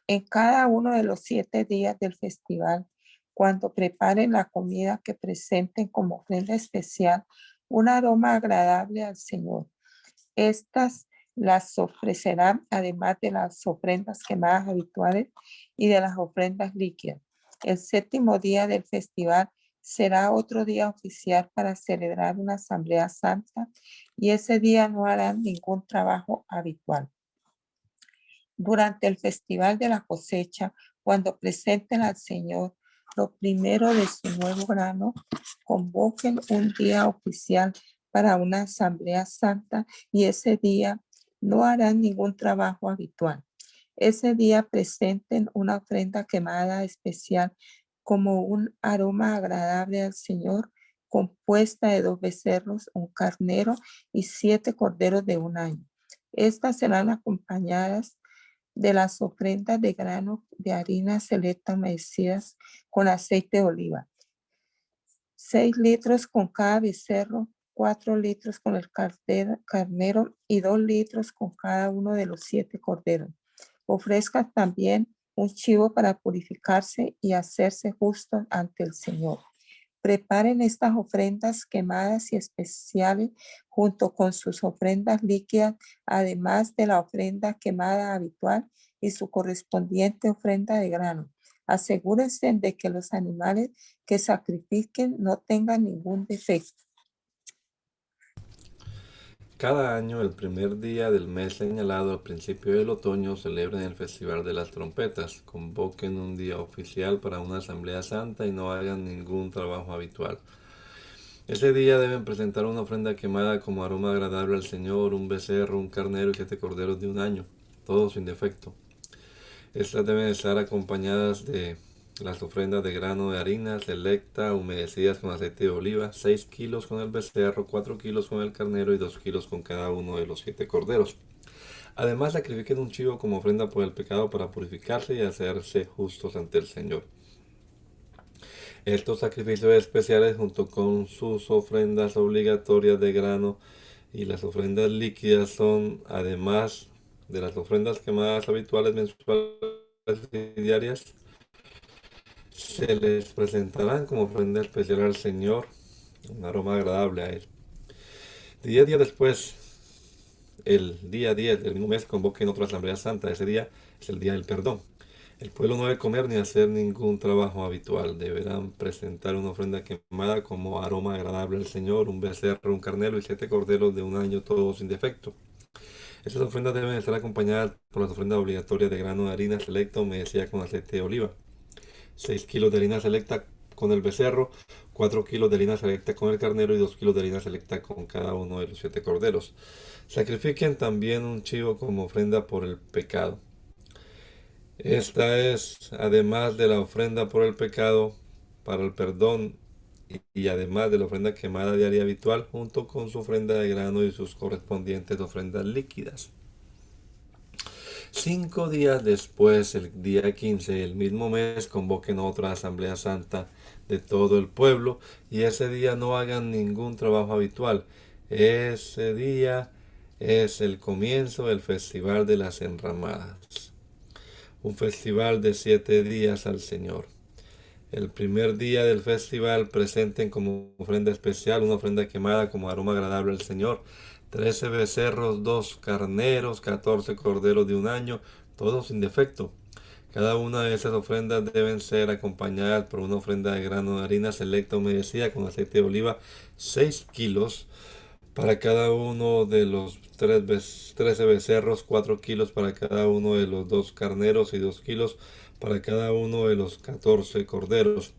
En cada uno de los 7 días del festival, cuando preparen la comida, que presenten como ofrenda especial un aroma agradable al Señor. Estas las ofrecerán además de las ofrendas quemadas habituales y de las ofrendas líquidas. El 7º día del festival será otro día oficial para celebrar una asamblea santa, y ese día no harán ningún trabajo habitual. Durante el festival de la cosecha, cuando presenten al Señor lo primero de su nuevo grano, convoquen un día oficial para una asamblea santa, y ese día no harán ningún trabajo habitual. Ese día presenten una ofrenda quemada especial como un aroma agradable al Señor, compuesta de 2 becerros, un carnero y 7 corderos de un año. Estas serán acompañadas de las ofrendas de grano de harina selecta humedecidas con aceite de oliva, 6 litros con cada becerro, 4 litros con el carnero y 2 litros con cada uno de los 7 corderos. Ofrezcan también un chivo para purificarse y hacerse justos ante el Señor. Preparen estas ofrendas quemadas y especiales junto con sus ofrendas líquidas, además de la ofrenda quemada habitual y su correspondiente ofrenda de grano. Asegúrense de que los animales que sacrifiquen no tengan ningún defecto.
Cada año, el primer día del mes señalado al principio del otoño, celebren el Festival de las Trompetas. Convoquen un día oficial para una asamblea santa y no hagan ningún trabajo habitual. Ese día deben presentar una ofrenda quemada como aroma agradable al Señor, un becerro, un carnero y 7 corderos de un año, todos sin defecto. Estas deben estar acompañadas de las ofrendas de grano de harina selecta, humedecidas con aceite de oliva, 6 kilos con el becerro, 4 kilos con el carnero y 2 kilos con cada uno de los 7 corderos. Además, sacrifiquen un chivo como ofrenda por el pecado para purificarse y hacerse justos ante el Señor. Estos sacrificios especiales, junto con sus ofrendas obligatorias de grano y las ofrendas líquidas, son, además de las ofrendas quemadas habituales, mensuales y diarias, se les presentarán como ofrenda especial al Señor, un aroma agradable a Él. 10 días después, el día 10 del mismo mes, convoquen otra asamblea santa. Ese día es el día del perdón. El pueblo no debe comer ni hacer ningún trabajo habitual. Deberán presentar una ofrenda quemada como aroma agradable al Señor, un becerro, un carnero y 7 corderos de un año, todos sin defecto. Estas ofrendas deben estar acompañadas por las ofrendas obligatorias de grano de harina selecta humedecida con aceite de oliva, 6 kilos de harina selecta con el becerro, 4 kilos de harina selecta con el carnero y 2 kilos de harina selecta con cada uno de los 7 corderos. Sacrifiquen también un chivo como ofrenda por el pecado. Esta es, además de la ofrenda por el pecado, para el perdón, y además de la ofrenda quemada diaria habitual, junto con su ofrenda de grano y sus correspondientes ofrendas líquidas. 5 días después, el día 15 del mismo mes, convoquen otra asamblea santa de todo el pueblo, y ese día no hagan ningún trabajo habitual. Ese día es el comienzo del Festival de las Enramadas, un festival de 7 días al Señor. El primer día del festival presenten como ofrenda especial una ofrenda quemada como aroma agradable al Señor, 13 becerros, 2 carneros, 14 corderos de un año, todos sin defecto. Cada una de esas ofrendas deben ser acompañadas por una ofrenda de grano de harina selecta humedecida con aceite de oliva, 6 kilos, para cada uno de los 13 becerros, 4 kilos para cada uno de los 2 carneros y 2 kilos para cada uno de los 14 corderos.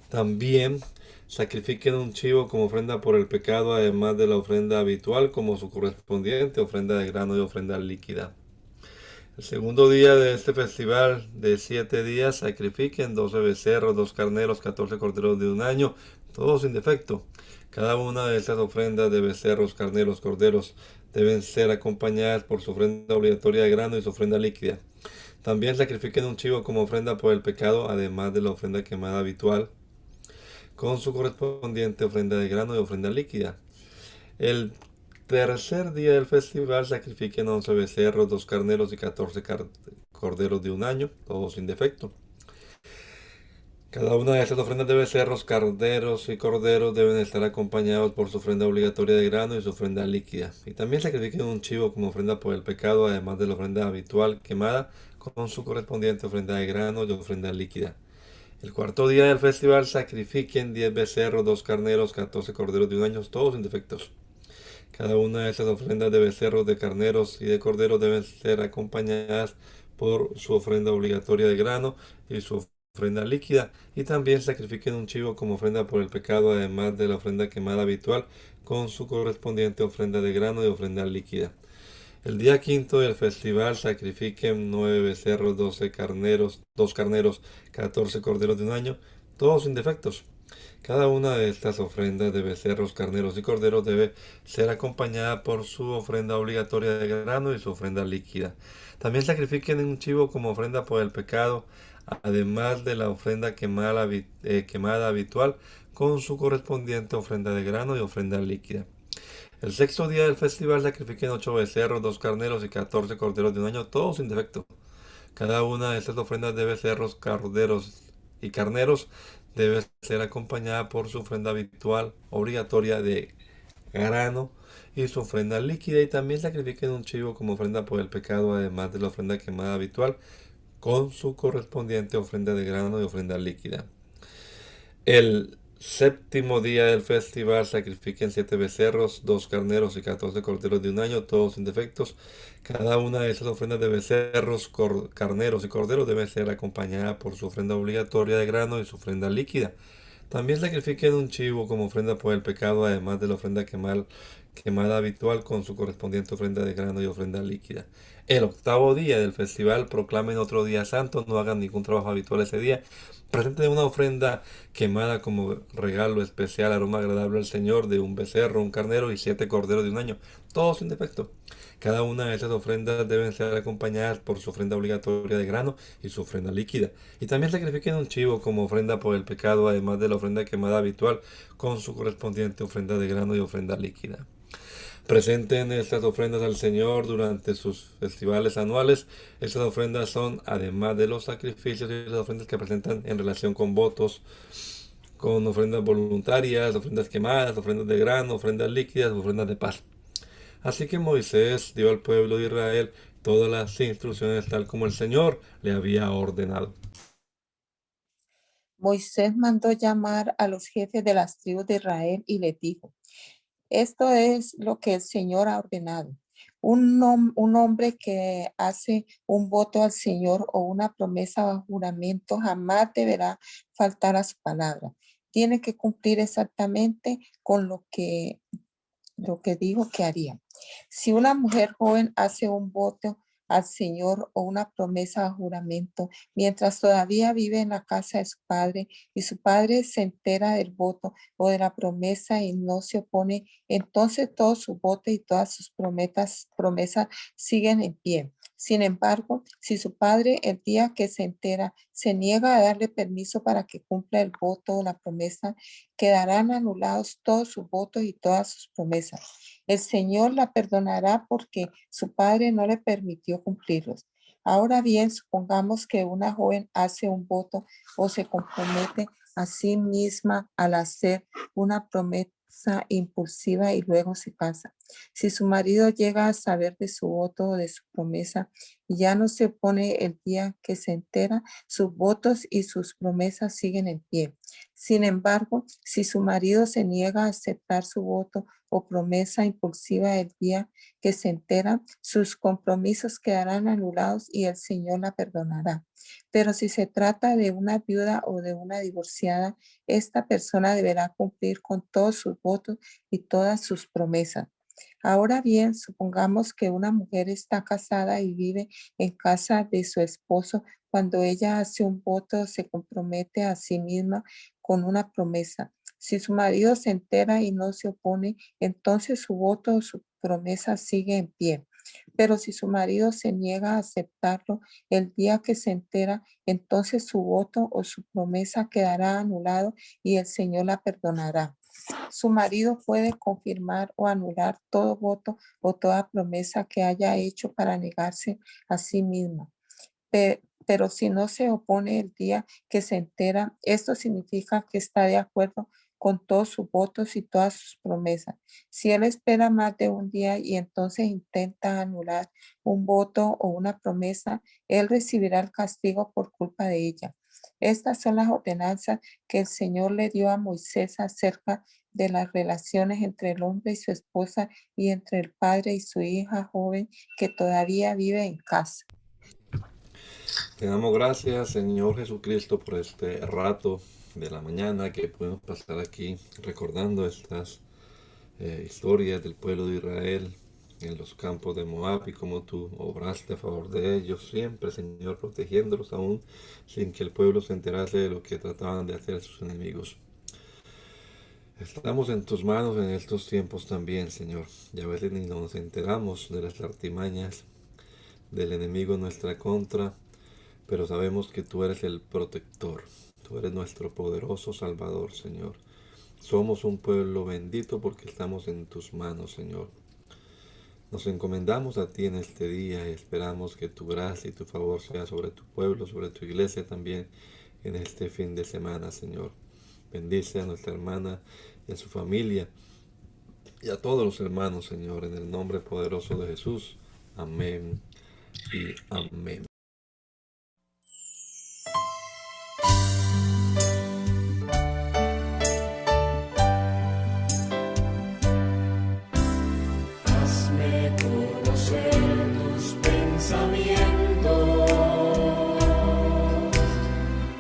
También sacrifiquen un chivo como ofrenda por el pecado, además de la ofrenda habitual como su correspondiente ofrenda de grano y ofrenda líquida. El segundo día de este festival de 7 días sacrifiquen 12 becerros, 2 carneros, 14 corderos de un año, todos sin defecto. Cada una de estas ofrendas de becerros, carneros, corderos deben ser acompañadas por su ofrenda obligatoria de grano y su ofrenda líquida. También sacrifiquen un chivo como ofrenda por el pecado, además de la ofrenda quemada habitual, con su correspondiente ofrenda de grano y ofrenda líquida. El tercer día del festival sacrifiquen 11 becerros, 2 carneros y 14 corderos de un año, todos sin defecto. Cada una de estas ofrendas de becerros, carneros y corderos deben estar acompañados por su ofrenda obligatoria de grano y su ofrenda líquida. Y también sacrifiquen un chivo como ofrenda por el pecado, además de la ofrenda habitual quemada, con su correspondiente ofrenda de grano y ofrenda líquida. El cuarto día del festival sacrifiquen 10 becerros, 2 carneros, 14 corderos de un año, todos sin defectos. Cada una de esas ofrendas de becerros, de carneros y de corderos deben ser acompañadas por su ofrenda obligatoria de grano y su ofrenda líquida. Y también sacrifiquen un chivo como ofrenda por el pecado, además de la ofrenda quemada habitual, con su correspondiente ofrenda de grano y ofrenda líquida. El día quinto del festival sacrifiquen 9 becerros, 12 carneros, 2 carneros, 14 corderos de un año, todos sin defectos. Cada una de estas ofrendas de becerros, carneros y corderos debe ser acompañada por su ofrenda obligatoria de grano y su ofrenda líquida. También sacrifiquen un chivo como ofrenda por el pecado, además de la ofrenda quemada habitual, con su correspondiente ofrenda de grano y ofrenda líquida. El sexto día del festival sacrifiquen 8 becerros, 2 carneros y 14 corderos de un año, todos sin defecto. Cada una de estas ofrendas de becerros, corderos y carneros debe ser acompañada por su ofrenda habitual obligatoria de grano y su ofrenda líquida. Y también sacrifiquen un chivo como ofrenda por el pecado, además de la ofrenda quemada habitual, con su correspondiente ofrenda de grano y ofrenda líquida. El séptimo día del festival sacrifiquen 7 becerros, 2 carneros y 14 corderos de un año, todos sin defectos. Cada una de esas ofrendas de becerros, carneros y corderos debe ser acompañada por su ofrenda obligatoria de grano y su ofrenda líquida. También sacrifiquen un chivo como ofrenda por el pecado, además de la ofrenda quemada habitual con su correspondiente ofrenda de grano y ofrenda líquida. El octavo día del festival proclamen otro día santo, no hagan ningún trabajo habitual ese día. Presenten una ofrenda quemada como regalo especial, aroma agradable al Señor, de un becerro, un carnero y 7 corderos de un año, todos sin defecto. Cada una de esas ofrendas deben ser acompañadas por su ofrenda obligatoria de grano y su ofrenda líquida. Y también sacrifiquen un chivo como ofrenda por el pecado, además de la ofrenda quemada habitual, con su correspondiente ofrenda de grano y ofrenda líquida. Presenten estas ofrendas al Señor durante sus festivales anuales. Estas ofrendas son, además de los sacrificios y las ofrendas que presentan en relación con votos, con ofrendas voluntarias, ofrendas quemadas, ofrendas de grano, ofrendas líquidas, ofrendas de paz. Así que Moisés dio al pueblo de Israel todas las instrucciones tal como el Señor le había ordenado.
Moisés mandó llamar a los jefes de las tribus de Israel y les dijo: esto es lo que el Señor ha ordenado. Un hombre que hace un voto al Señor o una promesa o juramento jamás deberá faltar a su palabra. Tiene que cumplir exactamente con lo que dijo que haría. Si una mujer joven hace un voto al Señor o una promesa o juramento mientras todavía vive en la casa de su padre y su padre se entera del voto o de la promesa y no se opone, entonces todo su voto y todas sus promesas siguen en pie. Sin embargo, si su padre el día que se entera se niega a darle permiso para que cumpla el voto o la promesa, quedarán anulados todos sus votos y todas sus promesas. El Señor la perdonará porque su padre no le permitió cumplirlos. Ahora bien, supongamos que una joven hace un voto o se compromete a sí misma al hacer una promesa impulsiva y luego se casa. Si su marido llega a saber de su voto o de su promesa y ya no se opone el día que se entera, sus votos y sus promesas siguen en pie. Sin embargo, si su marido se niega a aceptar su voto o promesa impulsiva el día que se entera, sus compromisos quedarán anulados y el Señor la perdonará. Pero si se trata de una viuda o de una divorciada, esta persona deberá cumplir con todos sus votos y todas sus promesas. Ahora bien, supongamos que una mujer está casada y vive en casa de su esposo. Cuando ella hace un voto, se compromete a sí misma con una promesa. Si su marido se entera y no se opone, entonces su voto o su promesa sigue en pie. Pero si su marido se niega a aceptarlo el día que se entera, entonces su voto o su promesa quedará anulado y el Señor la perdonará. Su marido puede confirmar o anular todo voto o toda promesa que haya hecho para negarse a sí mismo. Pero si no se opone el día que se entera, esto significa que está de acuerdo con todos sus votos y todas sus promesas. Si él espera más de un día y entonces intenta anular un voto o una promesa, él recibirá el castigo por culpa de ella. Estas son las ordenanzas que el Señor le dio a Moisés acerca de las relaciones entre el hombre y su esposa y entre el padre y su hija joven que todavía vive en casa.
Te damos gracias, Señor Jesucristo, por este rato de la mañana que podemos pasar aquí recordando estas historias del pueblo de Israel en los campos de Moab y cómo tú obraste a favor de ellos siempre, Señor, protegiéndolos aún sin que el pueblo se enterase de lo que trataban de hacer sus enemigos. Estamos en tus manos en estos tiempos también, Señor, y a veces ni nos enteramos de las artimañas del enemigo en nuestra contra, pero sabemos que tú eres el protector, tú eres nuestro poderoso Salvador, Señor. Somos un pueblo bendito porque estamos en tus manos, Señor. Nos encomendamos a ti en este día y esperamos que tu gracia y tu favor sea sobre tu pueblo, sobre tu iglesia también en este fin de semana, Señor. Bendice a nuestra hermana y a su familia y a todos los hermanos, Señor, en el nombre poderoso de Jesús. Amén y amén.
Hazme conocer tus pensamientos,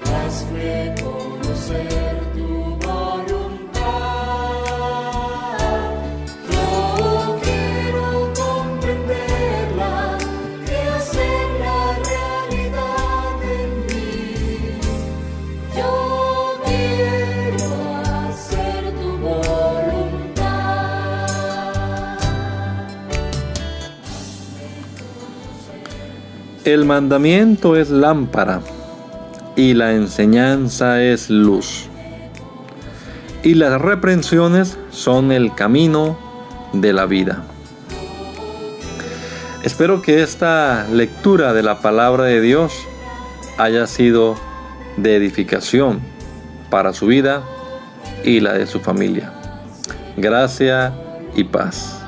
hazme conocer tu voluntad. Yo quiero comprenderla y hacerla realidad en mí. Yo quiero hacer tu voluntad.
El mandamiento es lámpara y la enseñanza es luz. Y las reprensiones son el camino de la vida. Espero que esta lectura de la palabra de Dios haya sido de edificación para su vida y la de su familia. Gracia y paz.